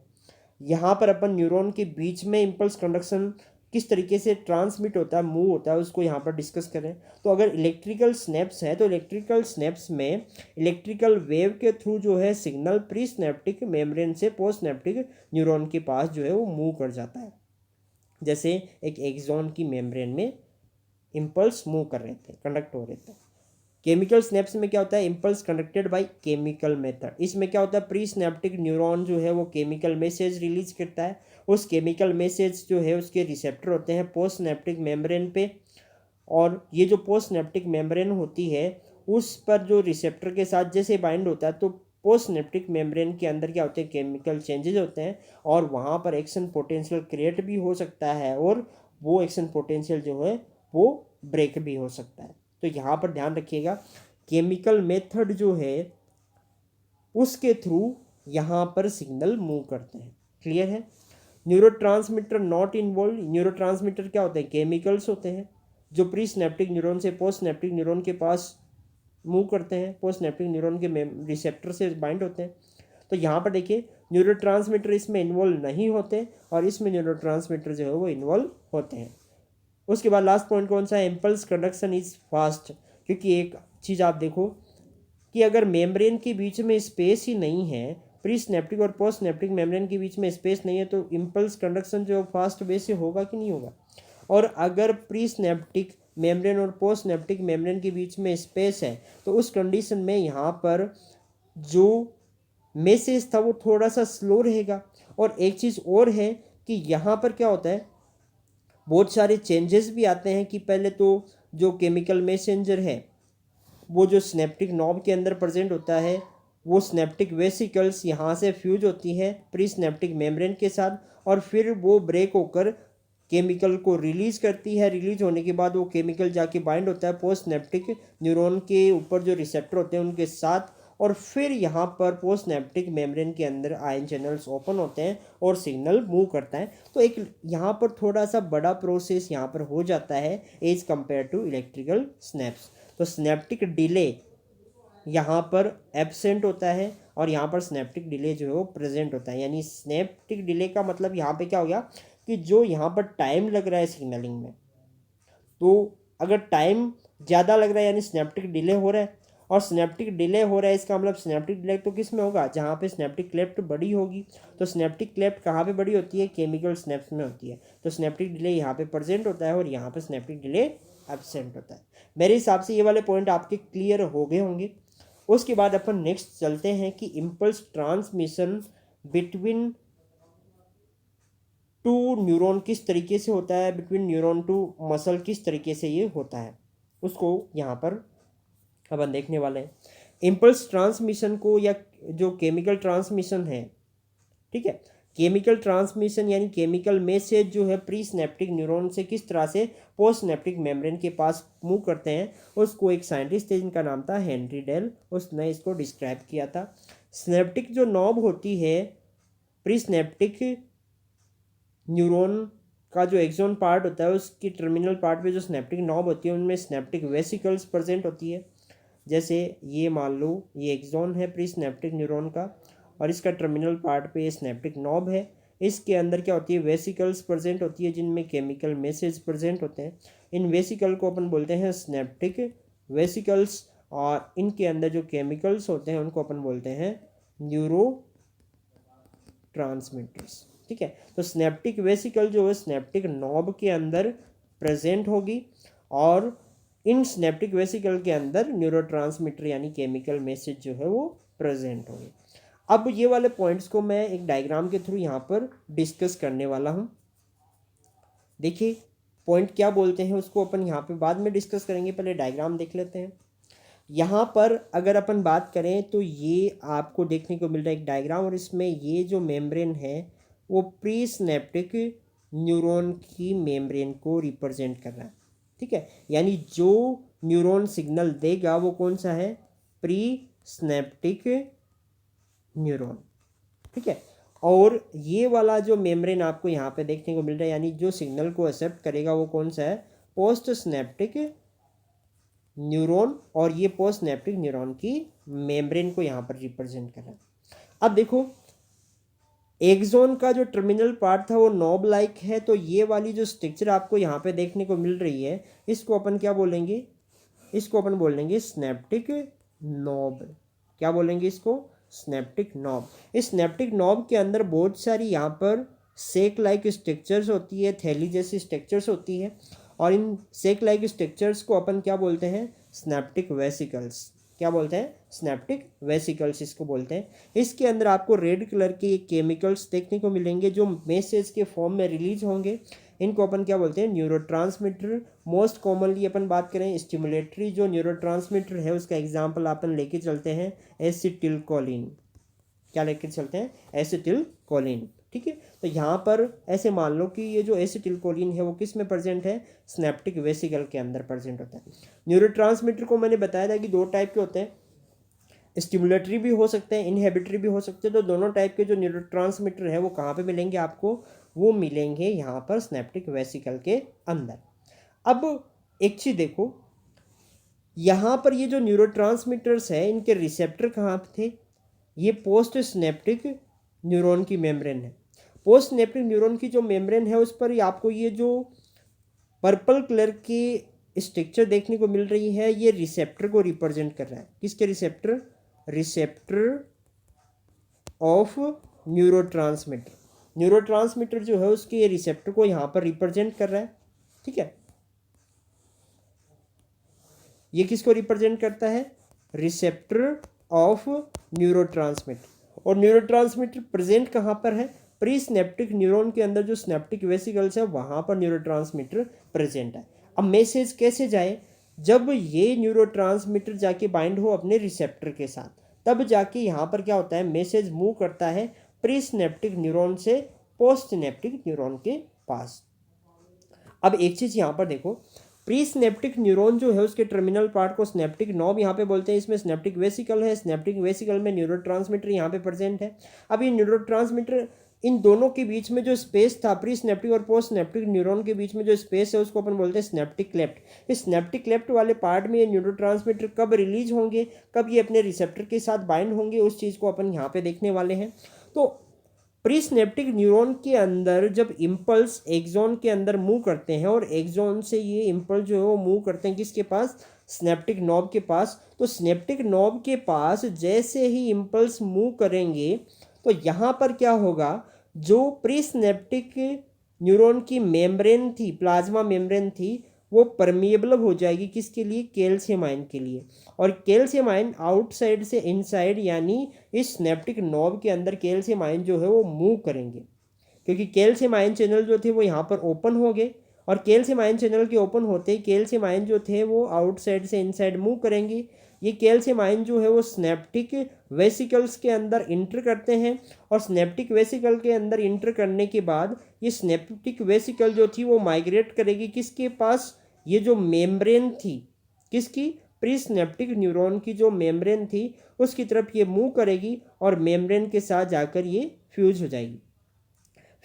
यहाँ पर अपन न्यूरॉन के बीच में इम्पल्स कंडक्शन किस तरीके से ट्रांसमिट होता है, मूव होता है, उसको यहाँ पर डिस्कस करें। तो अगर इलेक्ट्रिकल स्नेप्स है तो इलेक्ट्रिकल स्नेप्स में इलेक्ट्रिकल वेव के थ्रू जो है सिग्नल प्री स्नेप्टिक मेम्ब्रेन से पोस्ट स्नेप्टिक न्यूरॉन के पास जो है वो मूव कर जाता है। जैसे एक एक्सॉन की मेम्ब्रेन में इम्पल्स मूव कर रहे थे, कंडक्ट हो रहे थे। केमिकल स्नेप्स में क्या होता है, impulse conducted by chemical method. इसमें क्या होता है, प्री स्नेप्टिक न्यूरॉन जो है वो केमिकल मैसेज रिलीज करता है, उस केमिकल मैसेज जो है उसके रिसेप्टर होते हैं पोस्ट स्नेप्टिक मेम्ब्रेन पे, और ये जो पोस्ट स्नेप्टिक मेम्ब्रेन होती है उस पर जो रिसेप्टर के साथ जैसे बाइंड होता है तो पोस्ट स्नेप्टिक मेम्ब्रेन के अंदर क्या होते हैं, केमिकल चेंजेज होते हैं और वहाँ पर एक्शन पोटेंशियल क्रिएट भी हो सकता है और वो एक्शन पोटेंशियल जो है वो ब्रेक भी हो सकता है। तो यहाँ पर ध्यान रखिएगा, केमिकल मेथड जो है उसके थ्रू यहाँ पर सिग्नल मूव करते हैं। क्लियर है, न्यूरोट्रांसमीटर नॉट इन्वॉल्व। न्यूरोट्रांसमीटर क्या होते हैं, केमिकल्स होते हैं जो प्री स्नेप्टिक न्यूरॉन से पोस्ट स्नेप्टिक न्यूरॉन के पास मूव करते हैं, पोस्ट स्नेप्टिक न्यूरॉन के रिसेप्टर से बाइंड होते हैं। तो यहाँ पर देखिए न्यूरोट्रांसमीटर इसमें इन्वॉल्व नहीं होते और इसमें न्यूरोट्रांसमीटर जो है वो इन्वॉल्व होते हैं। उसके बाद लास्ट पॉइंट कौन सा है, इम्पल्स कंडक्शन इज फास्ट। क्योंकि एक चीज़ आप देखो कि अगर मेम्ब्रेन के बीच में स्पेस ही नहीं है, प्री स्नेप्टिक और पोस्ट स्नेप्टिक मेम्ब्रेन के बीच में स्पेस नहीं है, तो इम्पल्स कंडक्शन जो फास्ट वे से होगा कि नहीं होगा। और अगर प्री स्नेप्टिक मेम्ब्रेन और पोस्ट स्नेप्टिक मेम्ब्रेन के बीच में स्पेस है तो उस कंडीशन में यहाँ पर जो मैसेज था वो थोड़ा सा स्लो रहेगा। और एक चीज़ और है कि यहाँ पर क्या होता है, बहुत सारे चेंजेस भी आते हैं कि पहले तो जो केमिकल मैसेंजर है वो जो स्नेप्टिक नॉब के अंदर प्रेजेंट होता है वो स्नेप्टिक वेसिकल्स यहाँ से फ्यूज होती है प्री स्नेप्टिक मेम्ब्रेन के साथ और फिर वो ब्रेक होकर केमिकल को रिलीज करती है। रिलीज होने के बाद वो केमिकल जाके बाइंड होता है पोस्ट स्नेप्टिक न्यूरॉन के ऊपर जो रिसेप्टर होते हैं उनके साथ, और फिर यहाँ पर पोस्ट स्नेप्टिक मेम्ब्रेन के अंदर आयन चैनल्स ओपन होते हैं और सिग्नल मूव करता है। तो एक यहाँ पर थोड़ा सा बड़ा प्रोसेस यहाँ पर हो जाता है as compare to electrical synapse. तो स्नैप्टिक डिले यहाँ पर एब्सेंट होता है और यहाँ पर स्नैप्टिक डिले जो है वो प्रेजेंट होता है। यानी स्नैप्टिक डिले का मतलब यहाँ पे क्या हो गया कि जो यहाँ पर टाइम लग रहा है सिग्नलिंग में, तो अगर टाइम ज़्यादा लग रहा है यानी स्नैप्टिक डिले हो रहा है, और सिनेप्टिक डिले हो रहा है, इसका मतलब सिनेप्टिक डिले तो किस में होगा, जहाँ पे सिनेप्टिक क्लेफ्ट बड़ी होगी। तो सिनेप्टिक क्लेफ्ट कहाँ पे बड़ी होती है, केमिकल स्नेप्स में होती है। तो सिनेप्टिक डिले यहाँ पे प्रेजेंट होता है और यहाँ पे सिनेप्टिक डिले एब्सेंट होता है। मेरे हिसाब से ये वाले पॉइंट आपके क्लियर हो गए होंगे। उसके बाद अपन नेक्स्ट चलते हैं कि impulse transmission between two neuron किस तरीके से होता है, बिटवीन न्यूरॉन टू मसल किस तरीके से ये होता है, उसको यहाँ पर अपन देखने वाले हैं। इम्पल्स ट्रांसमिशन को या जो केमिकल ट्रांसमिशन है, ठीक है, केमिकल ट्रांसमिशन यानी केमिकल मैसेज जो है प्री सिनेप्टिक न्यूरॉन से किस तरह से पोस्ट सिनेप्टिक मेम्ब्रेन के पास मूव करते हैं, उसको एक साइंटिस्ट थे जिनका नाम था हेनरी डेल, उसने इसको डिस्क्राइब किया था। सिनेप्टिक जो नॉब होती है प्री सिनेप्टिक न्यूरॉन का जो एक्सॉन पार्ट होता है उसकी टर्मिनल पार्ट पे जो सिनेप्टिक नॉब होती है उनमें सिनेप्टिक वेसिकल्स प्रेजेंट होती है। जैसे ये मान लो ये एक्सॉन है प्री सिनेप्टिक न्यूरॉन का और इसका टर्मिनल पार्ट पे ये सिनेप्टिक नॉब है। इसके अंदर क्या होती है, वेसिकल्स प्रेजेंट होती है जिनमें केमिकल मैसेज प्रेजेंट होते हैं। इन वेसिकल को अपन बोलते हैं सिनेप्टिक वेसिकल्स और इनके अंदर जो केमिकल्स होते हैं उनको अपन बोलते हैं न्यूरो ट्रांसमिटर्स। ठीक है, तो सिनेप्टिक वेसिकल जो है सिनेप्टिक नॉब के अंदर प्रेजेंट होगी और इन सिनेप्टिक वेसिकल के अंदर न्यूरोट्रांसमीटर यानी केमिकल मैसेज जो है वो प्रेजेंट होंगे। अब ये वाले पॉइंट्स को मैं एक डायग्राम के थ्रू यहाँ पर डिस्कस करने वाला हूँ। देखिए पॉइंट क्या बोलते हैं उसको अपन यहाँ पे बाद में डिस्कस करेंगे, पहले डायग्राम देख लेते हैं। यहाँ पर अगर अपन बात करें तो ये आपको देखने को मिल रहा है एक डायग्राम और इसमें ये जो मेम्ब्रेन है वो प्री सिनेप्टिक न्यूरॉन की मेम्ब्रेन को रिप्रेजेंट कर रहा है। ठीक है, यानी जो न्यूरॉन सिग्नल देगा वो कौन सा है, प्री सिनेप्टिक न्यूरॉन। ठीक है, और ये वाला जो मेम्ब्रेन आपको यहाँ पे देखने को मिल रहा है यानी जो सिग्नल को एक्सेप्ट करेगा वो कौन सा है, पोस्ट सिनेप्टिक न्यूरॉन, और ये पोस्ट सिनेप्टिक न्यूरॉन की मेम्ब्रेन को यहाँ पर रिप्रेजेंट कर रहा है। अब देखो एक्सॉन का जो टर्मिनल पार्ट था वो नॉब लाइक है, तो ये वाली जो स्ट्रक्चर आपको यहाँ पे देखने को मिल रही है इसको अपन क्या बोलेंगे, इसको अपन बोलेंगे सिनेप्टिक नॉब। क्या बोलेंगे इसको, सिनेप्टिक नॉब। इस सिनेप्टिक नॉब के अंदर बहुत सारी यहाँ पर सेक लाइक स्ट्रक्चर्स होती है, थैली जैसी स्ट्रक्चर्स होती है और इन सेक लाइक स्ट्रक्चर्स को अपन क्या बोलते हैं, सिनेप्टिक वेसिकल्स। क्या बोलते हैं, सिनेप्टिक वेसिकल्स इसको बोलते हैं। इसके अंदर आपको रेड कलर के केमिकल्स देखने को मिलेंगे जो मैसेज के फॉर्म में रिलीज होंगे। इनको अपन क्या बोलते हैं, न्यूरोट्रांसमीटर। मोस्ट कॉमनली अपन बात करें स्टिमुलेटरी जो न्यूरोट्रांसमीटर है उसका एग्जांपल अपन लेके चलते हैं एसिटिलकोलिन। क्या लेके चलते हैं, एसिटिलकोलिन। ठीक है, तो यहाँ पर ऐसे मान लो कि ये जो एसिटिलकोलिन है वो किस में प्रेजेंट है, सिनेप्टिक वेसिकल के अंदर प्रेजेंट होता है। न्यूरोट्रांसमीटर को मैंने बताया था कि दो टाइप के होते हैं, स्टिमुलेटरी भी हो सकते हैं, इनहिबिटरी भी हो सकते हैं। तो दोनों टाइप के जो न्यूरोट्रांसमीटर है वो कहाँ पे मिलेंगे आपको, वो मिलेंगे यहाँ पर सिनेप्टिक वेसिकल के अंदर। अब एक चीज देखो, यहाँ पर ये जो न्यूरोट्रांसमीटर्स है इनके रिसेप्टर कहाँ पे थे, ये पोस्ट सिनेप्टिक न्यूरॉन की मेम्ब्रेन है। पोस्ट सिनेप्टिक न्यूरॉन की जो मेम्ब्रेन है उस पर आपको ये जो पर्पल कलर की स्ट्रक्चर देखने को मिल रही है ये रिसेप्टर को रिप्रेजेंट कर रहा है। किसके receptor, receptor of neurotransmitter. Neurotransmitter जो है उसके ये रिसेप्टर को यहाँ पर रिप्रेजेंट कर रहा है। ठीक है, ये किसको रिप्रेजेंट करता है, रिसेप्टर ऑफ न्यूरोट्रांसमीटर। और न्यूरोट्रांसमीटर प्रेजेंट कहाँ पर है, प्री सिनेप्टिक न्यूरॉन के अंदर जो सिनेप्टिक वेसिकल्स है वहाँ पर न्यूरोट्रांसमीटर प्रेजेंट है। अब मैसेज कैसे जाए, जब ये न्यूरोट्रांसमीटर जाके बाइंड हो अपने रिसेप्टर के साथ तब जाके यहाँ पर क्या होता है, मैसेज मूव करता है प्री सिनेप्टिक न्यूरॉन से पोस्ट सिनेप्टिक न्यूरॉन के पास। अब एक चीज़ यहाँ पर देखो, प्री सिनेप्टिक न्यूरॉन जो है उसके टर्मिनल पार्ट को सिनेप्टिक नॉब यहाँ पे बोलते हैं, इसमें सिनेप्टिक वेसिकल है, सिनेप्टिक वेसिकल में न्यूरोट्रांसमीटर यहाँ पे प्रेजेंट है। अब ये न्यूरोट्रांसमीटर इन दोनों के बीच में जो स्पेस था प्री सिनेप्टिक और पोस्ट सिनेप्टिक न्यूरॉन के बीच में जो स्पेस है उसको अपन बोलते हैं सिनेप्टिक क्लेफ्ट। इस सिनेप्टिक क्लेफ्ट वाले पार्ट में ये न्यूरोट्रांसमीटर कब रिलीज होंगे, कब ये अपने रिसेप्टर के साथ बाइंड होंगे, उस चीज़ को अपन यहाँ पे देखने वाले हैं। तो प्री सिनेप्टिक न्यूरॉन के अंदर जब इम्पल्स एक्सॉन के अंदर मूव करते हैं और एक्सॉन से ये इम्पल्स जो है वो मूव करते हैं किसके पास, स्नैप्टिक नॉब के पास। तो स्नैप्टिक नॉब के पास जैसे ही इम्पल्स मूव करेंगे तो यहाँ पर क्या होगा, जो प्री स्नैप्टिक न्यूरॉन की मेम्ब्रेन थी, प्लाज्मा मेम्ब्रेन थी, वो परमिएबल हो जाएगी किसके लिए, कैल्शियम आयन के लिए। और कैल्शियम आयन आउटसाइड से इनसाइड यानी इस स्नैप्टिक नॉब के अंदर कैल्शियम आयन जो है वो मूव करेंगे, क्योंकि कैल्शियम आयन चैनल जो थे वो यहाँ पर ओपन हो गए। और कैल्शियम आयन चैनल के ओपन होते ही कैल्शियम आयन जो थे वो आउटसाइड से इनसाइड मूव करेंगे। ये कैल्शियम आयन जो है वो स्नैप्टिक वेसिकल्स के अंदर इंटर करते हैं, और स्नैप्टिक वेसिकल के अंदर इंटर करने के बाद ये स्नैप्टिक वेसिकल जो थी वो माइग्रेट करेगी किसके पास, ये जो मेम्ब्रेन थी किसकी, प्री स्नैप्टिक न्यूरॉन की जो मेम्ब्रेन थी उसकी तरफ ये मूव करेगी और मेम्ब्रेन के साथ जाकर ये फ्यूज हो जाएगी।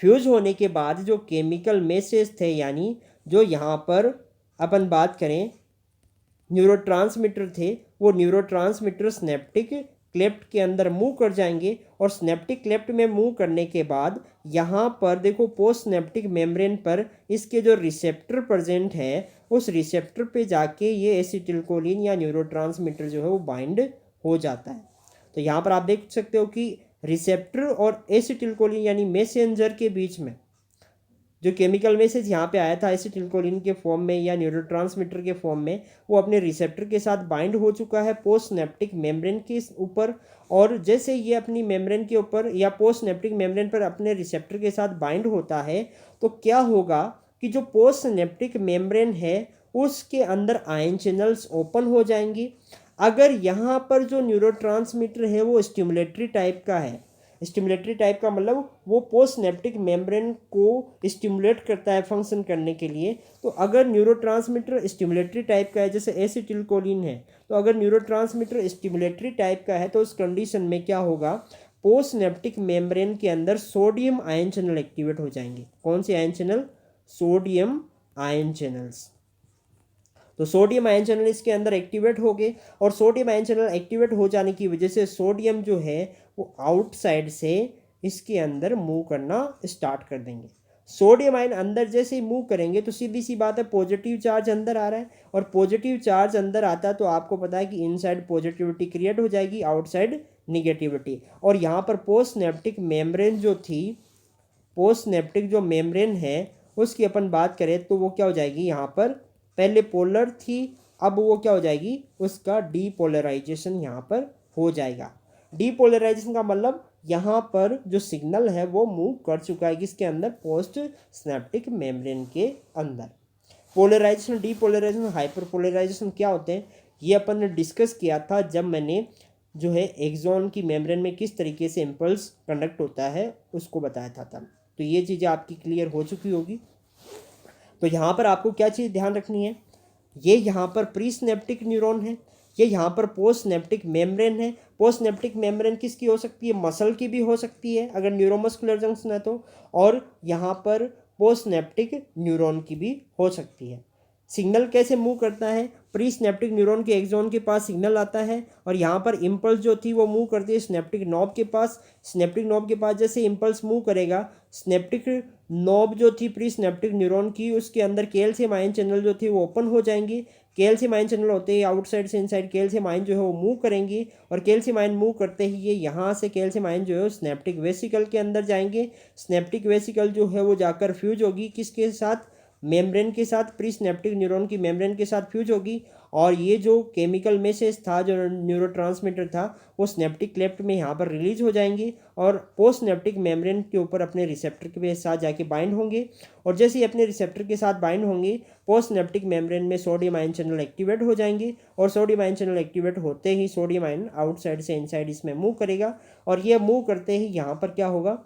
फ्यूज होने के बाद जो केमिकल मैसेज थे, यानी जो यहाँ पर अपन बात करें न्यूरोट्रांसमीटर थे, वो न्यूरोट्रांसमीटर स्नैप्टिक क्लेफ्ट के अंदर मूव कर जाएंगे। और स्नैप्टिक क्लेफ्ट में मूव करने के बाद यहाँ पर देखो पोस्ट स्नैप्टिक मेम्ब्रेन पर इसके जो रिसेप्टर प्रेजेंट है, उस रिसेप्टर पे जाके ये एसिटिलकोलिन या न्यूरोट्रांसमीटर जो है वो बाइंड हो जाता है। तो यहाँ पर आप देख सकते हो कि रिसेप्टर और एसिटिलकोलिन यानी मैसेंजर के बीच में जो केमिकल मैसेज यहाँ पे आया था एसिटिलकोलिन के फॉर्म में या न्यूरोट्रांसमीटर के फॉर्म में, वो अपने रिसेप्टर के साथ बाइंड हो चुका है पोस्ट स्नैप्टिक मेम्ब्रेन के ऊपर। और जैसे ये अपनी मेम्ब्रेन के ऊपर या पोस्ट स्नैप्टिक मेम्ब्रेन पर अपने रिसेप्टर के साथ बाइंड होता है, तो क्या होगा कि जो पोस्ट स्नैप्टिक मेम्ब्रेन है उसके अंदर आयन चैनल्स ओपन हो जाएंगी। अगर यहाँ पर जो न्यूरोट्रांसमीटर है वो स्टिमुलेटरी टाइप का है, स्टिमुलेटरी टाइप का मतलब वो पोस्ट सिनेप्टिक मेम्ब्रेन को स्टिमुलेट करता है फंक्शन करने के लिए। तो अगर न्यूरोट्रांसमीटर स्टिमुलेटरी टाइप का है जैसे एसिटिलकोलिन है, तो अगर न्यूरोट्रांसमीटर स्टिमुलेटरी टाइप का है तो उस कंडीशन में क्या होगा, पोस्ट सिनेप्टिक मेम्ब्रेन के अंदर सोडियम आयन चैनल एक्टिवेट हो जाएंगे। कौन से ion channel, sodium ion channels. तो सोडियम आयन चैनल इसके अंदर एक्टिवेट हो गए, और सोडियम आयन चैनल एक्टिवेट हो जाने की वजह से सोडियम जो है वो आउटसाइड से इसके अंदर मूव करना स्टार्ट कर देंगे। सोडियम आयन अंदर जैसे ही मूव करेंगे तो सीधी सी बात है पॉजिटिव चार्ज अंदर आ रहा है, और पॉजिटिव चार्ज अंदर आता है तो आपको पता है कि इनसाइड पॉजिटिविटी क्रिएट हो जाएगी, आउटसाइड निगेटिविटी। और यहाँ पर पोस्ट सिनेप्टिक मेम्ब्रेन जो थी, पोस्ट सिनेप्टिक जो मेम्ब्रेन है उसकी अपन बात करें तो वो क्या हो जाएगी, यहाँ पर पहले पोलर थी, अब वो क्या हो जाएगी, उसका डीपोलराइजेशन यहाँ पर हो जाएगा। डीपोलराइजेशन का मतलब यहाँ पर जो सिग्नल है वो मूव कर चुका है किसके अंदर, पोस्ट सिनेप्टिक मेम्ब्रेन के अंदर। पोलराइजेशन, डीपोलराइजेशन, हाइपरपोलराइजेशन क्या होते हैं, ये अपन ने डिस्कस किया था जब मैंने जो है एक्सॉन की मेम्ब्रेन में किस तरीके से इम्पल्स कंडक्ट होता है उसको बताया था तब। तो ये चीज़ें आपकी क्लियर हो चुकी होगी। तो यहाँ पर आपको क्या चीज़ ध्यान रखनी है, ये यहाँ पर प्री सिनेप्टिक न्यूरॉन है, ये यहाँ पर पोस्ट सिनेप्टिक मेम्ब्रेन है। पोस्ट सिनेप्टिक मेम्ब्रेन किसकी हो सकती है, मसल की भी हो सकती है अगर न्यूरोमस्कुलर जंक्शन है तो, और यहाँ पर पोस्ट सिनेप्टिक न्यूरॉन की भी हो सकती है। सिग्नल कैसे मूव करता है, प्री सिनेप्टिक न्यूरॉन के एक्सॉन के पास सिग्नल आता है, और यहाँ पर इम्पल्स जो थी वो मूव करती है सिनेप्टिक नॉब के पास। सिनेप्टिक नॉब के पास जैसे इम्पल्स मूव करेगा, सिनेप्टिक नॉब जो थी प्री सिनेप्टिक न्यूरॉन की उसके अंदर कैल्शियम आयन चैनल जो थे वो ओपन हो जाएंगे। कैल्शियम आयन चैनल होते ही आउटसाइड से इनसाइड कैल्शियम आयन जो है वो मूव करेंगे, और कैल्शियम आयन मूव करते ही ये यहाँ से कैल्शियम आयन जो है सिनेप्टिक वेसिकल के अंदर जाएंगे। सिनेप्टिक वेसिकल जो है वो जाकर फ्यूज होगी किसके साथ, मेम्ब्रेन के साथ, प्री सिनेप्टिक न्यूरॉन की मेम्ब्रेन के साथ फ्यूज होगी। और ये जो केमिकल मैसेज था, जो न्यूरोट्रांसमीटर था, वो सिनेप्टिक क्लेफ्ट में यहाँ पर रिलीज हो जाएंगे और पोस्ट सिनेप्टिक मेम्ब्रेन के ऊपर अपने रिसेप्टर के साथ जाके बाइंड होंगे। और जैसे ही अपने रिसेप्टर के साथ बाइंड होंगे, पोस्ट सिनेप्टिक मेम्ब्रेन में सोडियम आयन चैनल एक्टिवेट हो जाएंगे, और सोडियम आयन चैनल एक्टिवेट होते ही सोडियम आयन आउटसाइड से इनसाइड इसमें मूव करेगा। और ये मूव करते ही यहाँ पर क्या होगा,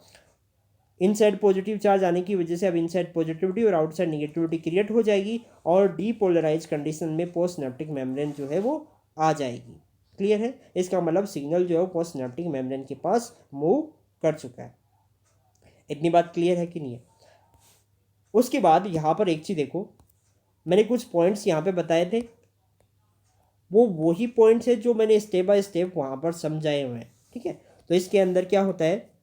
इनसाइड पॉजिटिव चार्ज आने की वजह से अब इनसाइड पॉजिटिविटी और आउटसाइड निगेटिविटी क्रिएट हो जाएगी, और डीपोलराइज कंडीशन में पोस्ट सिनेप्टिक मेम्ब्रेन जो है वो आ जाएगी। क्लियर है, इसका मतलब सिग्नल जो है पोस्ट सिनेप्टिक मेम्ब्रेन के पास मूव कर चुका है। इतनी बात क्लियर है कि नहीं है। उसके बाद यहाँ पर एक चीज़ देखो, मैंने कुछ पॉइंट्स यहाँ पे बताए थे, वो वही पॉइंट्स है जो मैंने स्टेप बाय स्टेप वहाँ पर समझाए हुए हैं। ठीक है, तो इसके अंदर क्या होता है,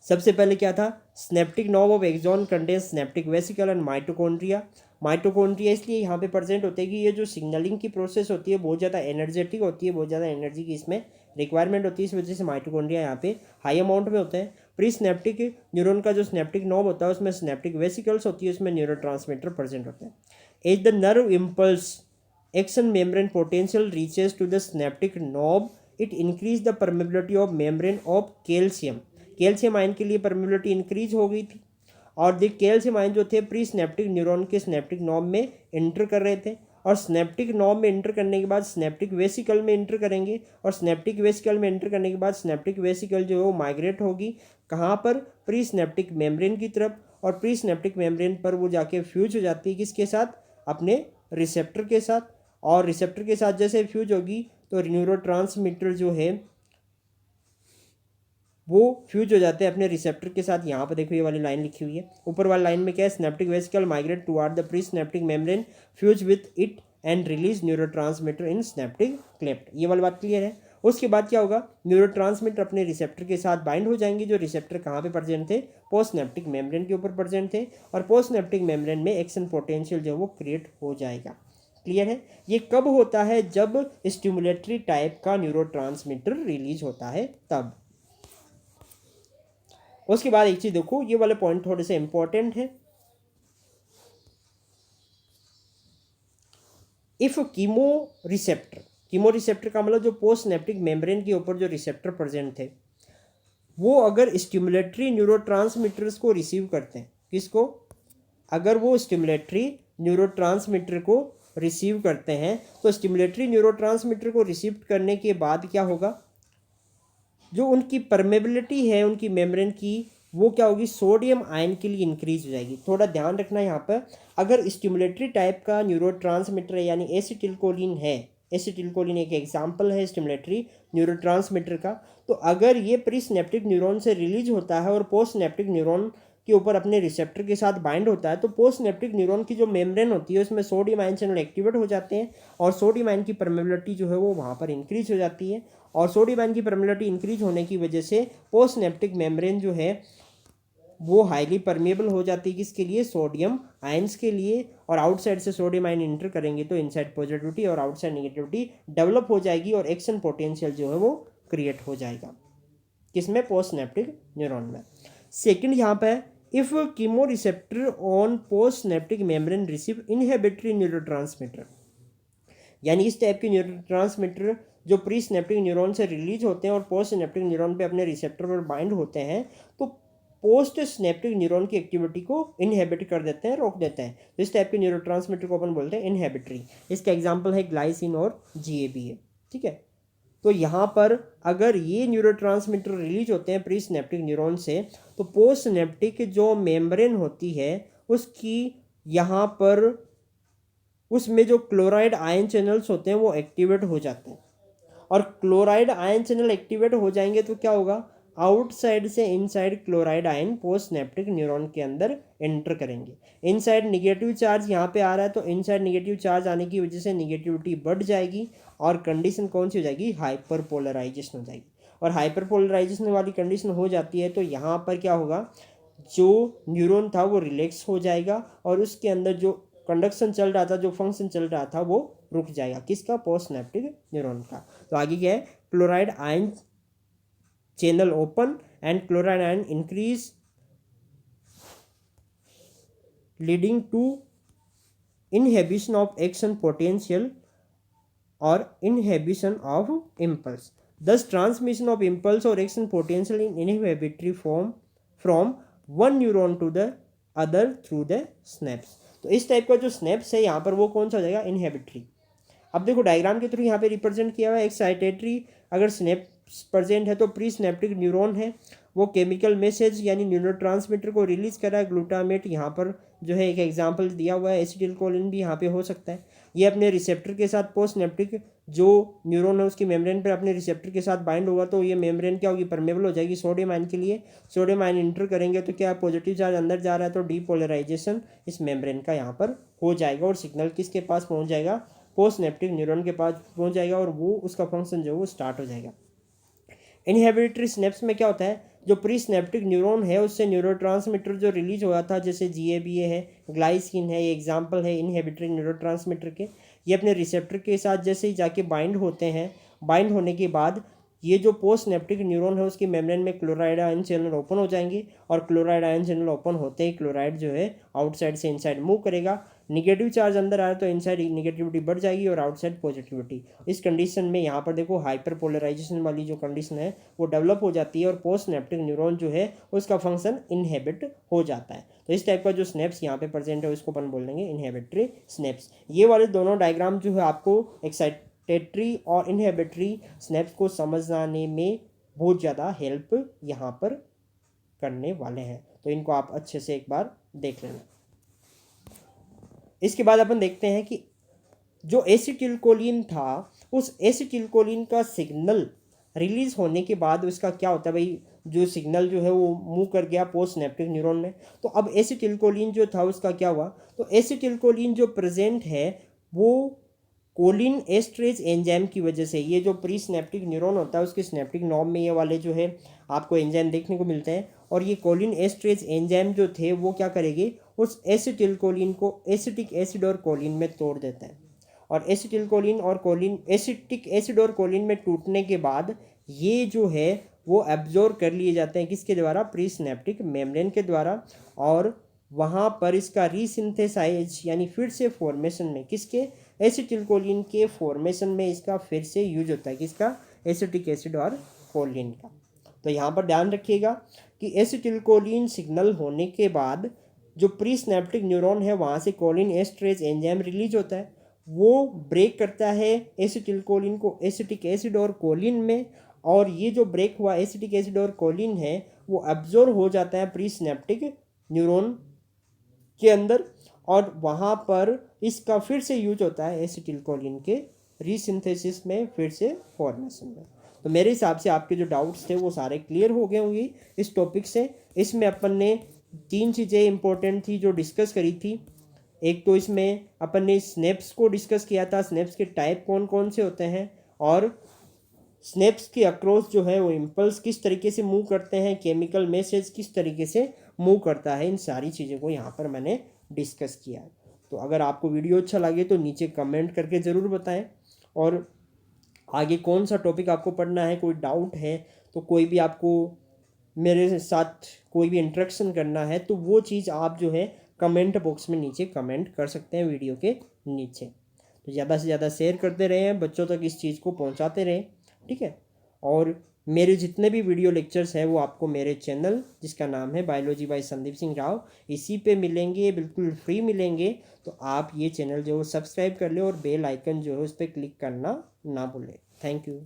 सबसे पहले क्या था, synaptic knob of axon contains synaptic vesicle and mitochondria. Mitochondria इसलिए यहाँ पे प्रेजेंट होते हैं कि ये जो सिग्नलिंग की प्रोसेस होती है बहुत ज़्यादा एनर्जेटिक होती है, बहुत ज़्यादा एनर्जी की इसमें रिक्वायरमेंट होती है, इस वजह से माइटोकॉन्ड्रिया यहाँ पे हाई अमाउंट में होते हैं। प्री स्नेप्टिक न्यूरॉन का जो स्नेप्टिक नॉब होता है उसमें स्नेप्टिक वेसिकल्स होती है, उसमें न्यूरोट्रांसमीटर प्रेजेंट होते हैं। As the nerve impulse axon membrane potential reaches to the synaptic knob, it increase the permeability of membrane of calcium. Calcium ion के लिए परमेबिलिटी इंक्रीज हो गई थी और द कैल्शियम आयन जो थे प्री स्नेप्टिक न्यूरॉन के स्नेप्टिक नॉब में इंटर कर रहे थे और स्नेप्टिक नॉब में इंटर करने के बाद स्नेप्टिक वेसिकल में इंटर करेंगे और स्नेप्टिक वेसिकल में इंटर करने के बाद स्नेप्टिक वेसिकल जो है वो माइग्रेट होगी कहाँ पर, प्री स्नेप्टिक मेम्ब्रेन की तरफ, और प्री स्नेप्टिक मेम्ब्रेन पर वो जाके फ्यूज हो जाती है किसके साथ, अपने रिसेप्टर के साथ, और रिसेप्टर के साथ जैसे फ्यूज होगी तो न्यूरोट्रांसमीटर जो है वो फ्यूज हो जाते हैं अपने रिसेप्टर के साथ। यहाँ पर देखो ये वाली लाइन लिखी हुई है, ऊपर वाली लाइन में क्या है, synaptic vesicle migrate toward the pre synaptic membrane, fuse with it and release neurotransmitter in synaptic cleft. ये वाली बात क्लियर है। उसके बाद क्या होगा, न्यूरोट्रांसमीटर अपने रिसेप्टर के साथ बाइंड हो जाएंगे, जो रिसेप्टर कहाँ पे प्रेजेंट थे, पोस्ट स्नेप्टिक मेम्ब्रेन के ऊपर प्रेजेंट थे, और पोस्ट स्नेप्टिक मेम्ब्रेन में एक्शन पोटेंशियल जो है वो क्रिएट हो जाएगा। क्लियर है। ये कब होता है, जब स्टिमुलेटरी टाइप का न्यूरोट्रांसमीटर रिलीज होता है तब। उसके बाद एक चीज देखो, ये वाले पॉइंट थोड़े से इंपॉर्टेंट है। इफ कीमो रिसेप्टर का मतलब जो पोस्ट सिनेप्टिक मेम्ब्रेन के ऊपर जो रिसेप्टर प्रेजेंट थे वो अगर स्टिमुलेटरी न्यूरोट्रांसमीटर्स को रिसीव करते हैं, किसको, अगर वो स्टिमुलेटरी न्यूरोट्रांसमीटर को रिसीव करते हैं तो स्टिमुलेटरी न्यूरोट्रांसमीटर को रिसीव करने के बाद क्या होगा, जो उनकी परमेबिलिटी है उनकी मेम्ब्रेन की वो क्या होगी, सोडियम आयन के लिए इंक्रीज हो जाएगी। थोड़ा ध्यान रखना यहाँ पर, अगर स्टिमुलेटरी टाइप का न्यूरोट्रांसमीटर यानी एसिटिलकोलिन है, एसिटिलकोलिन एक एग्जाम्पल है स्टिमुलेटरी न्यूरोट्रांसमीटर का, तो अगर ये प्री सिनेप्टिक न्यूरॉन से रिलीज होता है और पोस्ट सिनेप्टिक न्यूरॉन के ऊपर अपने रिसेप्टर के साथ बाइंड होता है तो पोस्ट सिनेप्टिक न्यूरॉन की जो मेम्ब्रेन होती है उसमें सोडियम आयन चैनल एक्टिवेट हो जाते हैं और सोडियम आयन की परमेबिलिटी जो है वो वहाँ पर इंक्रीज हो जाती है, और सोडियम आयन की परमेबिलिटी इंक्रीज होने की वजह से पोस्ट सिनेप्टिक मेम्ब्रेन जो है वो हाईली परमेबल हो जाती है किसके लिए, सोडियम आयंस के लिए, और आउटसाइड से सोडियम आयन इंटर करेंगे तो इनसाइड पॉजिटिविटी और आउटसाइड नेगेटिविटी डेवलप हो जाएगी और एक्शन पोटेंशियल जो है वो क्रिएट हो जाएगा, किसमें, पोस्ट सिनेप्टिक न्यूरॉन में। सेकंड यहाँ पे, if chemo receptor on post synaptic membrane receive inhibitory neurotransmitter, यानी इस टाइप के न्यूरोट्रांसमीटर जो प्री सिनेप्टिक न्यूरॉन से रिलीज होते हैं और पोस्ट सिनेप्टिक न्यूरॉन पे अपने रिसेप्टर पर बाइंड होते हैं तो पोस्ट सिनेप्टिक न्यूरॉन की एक्टिविटी को इनहेबिट कर देते हैं, रोक देते हैं, तो इस टाइप के न्यूरोट्रांसमीटर को अपन बोलते हैं इनहेबिटरी। इसका एग्जांपल है ग्लाइसिन और GABA। ठीक है, तो यहाँ पर अगर ये न्यूरोट्रांसमीटर रिलीज होते हैं प्री सिनेप्टिक न्यूरॉन से तो पोस्ट सिनेप्टिक जो मेम्ब्रेन होती है उसकी यहाँ पर उसमें जो क्लोराइड आयन चैनल्स होते हैं वो एक्टिवेट हो जाते हैं, और क्लोराइड आयन चैनल एक्टिवेट हो जाएंगे तो क्या होगा, आउटसाइड से inside chloride ion post synaptic neuron के अंदर एंटर करेंगे। इनसाइड निगेटिव चार्ज यहाँ पे आ रहा है तो इनसाइड निगेटिव चार्ज आने की वजह से निगेटिविटी बढ़ जाएगी और कंडीशन कौन सी हो जाएगी, हाइपर पोलराइजेशन हो जाएगी, और हाइपर पोलराइजेशन वाली कंडीशन हो जाती है तो यहाँ पर क्या होगा, जो न्यूरॉन था वो रिलैक्स हो जाएगा और उसके अंदर जो कंडक्शन चल रहा था, जो फंक्शन चल रहा था वो रुक जाएगा, किसका, पोस्ट सिनेप्टिक न्यूरॉन का। तो आगे क्या है, chloride ion channel open and chloride ion increase leading to inhibition of action potential और inhibition of impulse, thus transmission of impulse और action potential in inhibitory form from one neuron to the other through the synapse. तो इस type का जो snaps है यहाँ पर वो कौन सा हो जाएगा, इनहिबिटरी। अब देखो डायग्राम के थ्रू यहाँ पे रिप्रेजेंट किया हुआ है, एक्साइटेटरी अगर स्नैप्स प्रेजेंट है तो प्री सिनेप्टिक न्यूरॉन है वो केमिकल मैसेज यानी न्यूरोट्रांसमीटर को रिलीज कर रहा है, ग्लूटामेट यहाँ पर जो है एक एग्जांपल दिया हुआ है, एसिटिलकोलिन भी यहाँ पे हो सकता है। ये अपने रिसेप्टर के साथ पोस्ट सिनेप्टिक जो न्यूरॉन है उसकी मेम्ब्रेन पर अपने रिसेप्टर के साथ बाइंड होगा तो ये मेम्ब्रेन क्या होगी, परमेबल हो जाएगी सोडियम आयन के लिए, सोडियम आयन इंटर करेंगे तो क्या पॉजिटिव चार्ज अंदर जा रहा है तो डीपोलराइजेशन इस मेम्ब्रेन का यहाँ पर हो जाएगा और सिग्नल किसके पास पहुँच जाएगा, पोस्ट सिनेप्टिक न्यूरॉन के पास पहुँच जाएगा और वो उसका फंक्शन जो है वो स्टार्ट हो जाएगा। इनहिबिटरी स्नैप्स में क्या होता है, जो प्री सिनेप्टिक न्यूरॉन है उससे न्यूरोट्रांसमीटर जो रिलीज हुआ था, जैसे GABA है, ग्लाइसिन है, ये एग्जाम्पल है इनहिबिटरी न्यूरोट्रांसमीटर के, ये अपने रिसेप्टर के साथ जैसे ही जाके बाइंड होते हैं, बाइंड होने के बाद ये जो पोस्ट सिनेप्टिक न्यूरॉन है उसकी मेम्ब्रेन में क्लोराइड आयन चैनल ओपन हो जाएंगे, और क्लोराइड आयन चैनल ओपन होते ही क्लोराइड जो है आउटसाइड से इनसाइड मूव करेगा। निगेटिव चार्ज अंदर आया तो इनसाइड निगेटिविटी बढ़ जाएगी और आउटसाइड पॉजिटिविटी। इस कंडीशन में यहाँ पर देखो हाइपर पोलराइजेशन वाली जो कंडीशन है वो डेवलप हो जाती है और पोस्ट सिनेप्टिक न्यूरॉन जो है उसका फंक्शन इनहेबिट हो जाता है। तो इस टाइप का जो स्नेप्स यहाँ पे प्रेजेंट है उसको अपन बोल देंगे इनहेबिटरी स्नेप्स। ये वाले दोनों डायग्राम जो है आपको एक्साइटेटरी और इनहेबिटरी स्नेप्स को समझाने में बहुत ज़्यादा हेल्प यहाँ पर करने वाले हैं, तो इनको आप अच्छे से एक बार देख लेना। इसके बाद अपन देखते हैं कि जो एसिटिलकोलिन था उस एसिटिलकोलिन का सिग्नल रिलीज होने के बाद उसका क्या होता है भाई, जो सिग्नल जो है वो मूव कर गया पोस्ट सिनेप्टिक न्यूरॉन में। तो अब एसिटिलकोलिन जो था उसका क्या हुआ, तो एसिटिलकोलिन जो प्रेजेंट है वो कोलिन एस्ट्रेज एंजाइम की वजह से, ये जो प्री सिनेप्टिक न्यूरॉन होता है उसके सिनेप्टिक नॉब में ये वाले जो है आपको एंजाइम देखने को मिलते हैं, और ये कोलिन एस्ट्रेज एंजाइम जो थे वो क्या करेंगे, उस एसिटिलकोलिन को एसिटिक एसिड और कोलिन में तोड़ देता है। और एसिटिलकोलिन और कोलिन, एसिटिक एसिड और कोलिन में टूटने के बाद ये जो है वो एब्जॉर्ब कर लिए जाते हैं किसके द्वारा, प्री सिनेप्टिक मेम्ब्रेन के द्वारा, और वहाँ पर इसका रीसिंथेसाइज यानी फिर से फॉर्मेशन में किसके, एसिटिलकोलिन के फॉर्मेशन में इसका फिर से यूज होता है, किसका, एसिटिक एसिड और कोलिन का। तो यहाँ पर ध्यान रखिएगा कि एसिटिलकोलिन सिग्नल होने के बाद जो प्री सिनेप्टिक न्यूरॉन है वहाँ से कोलिन एस्ट्रेज एंजाइम रिलीज होता है, वो ब्रेक करता है एसिटिलकोलिन को एसिटिक एसिड और कोलिन में, और ये जो ब्रेक हुआ एसिटिक एसिड और कोलिन है वो एब्जॉर्ब हो जाता है प्री सिनेप्टिक न्यूरॉन के अंदर, और वहाँ पर इसका फिर से यूज होता है एसिटिलकोलिन के रीसिंथेसिस में, फिर से फॉर्मेशन में। तो मेरे हिसाब से आपके जो डाउट्स थे वो सारे क्लियर हो गए होंगे इस टॉपिक से। इसमें अपन ने 3 चीज़ें इंपॉर्टेंट थी जो डिस्कस करी थी। एक तो इसमें अपन ने स्नेप्स को डिस्कस किया था, स्नेप्स के टाइप कौन कौन से होते हैं, और स्नेप्स के अक्रॉस जो है वो इम्पल्स किस तरीके से मूव करते हैं, केमिकल मैसेज किस तरीके से मूव करता है, इन सारी चीज़ों को यहाँ पर मैंने डिस्कस किया है। तो अगर आपको वीडियो अच्छा लगे तो नीचे कमेंट करके ज़रूर बताएं, और आगे कौन सा टॉपिक आपको पढ़ना है, कोई डाउट है तो कोई भी आपको मेरे साथ कोई भी इंटरेक्शन करना है तो वो चीज़ आप जो है कमेंट बॉक्स में नीचे कमेंट कर सकते हैं वीडियो के नीचे। तो ज़्यादा से ज़्यादा शेयर करते रहें, बच्चों तक इस चीज़ को पहुंचाते रहें, ठीक है। और मेरे जितने भी वीडियो लेक्चर्स हैं वो आपको मेरे चैनल जिसका नाम है बायोलॉजी बाय संदीप सिंह राव, इसी पे मिलेंगे, बिल्कुल फ्री मिलेंगे। तो आप ये चैनल जो सब्सक्राइब कर ले और बेल आइकन जो है उस पर क्लिक करना ना भूलें। Thank you.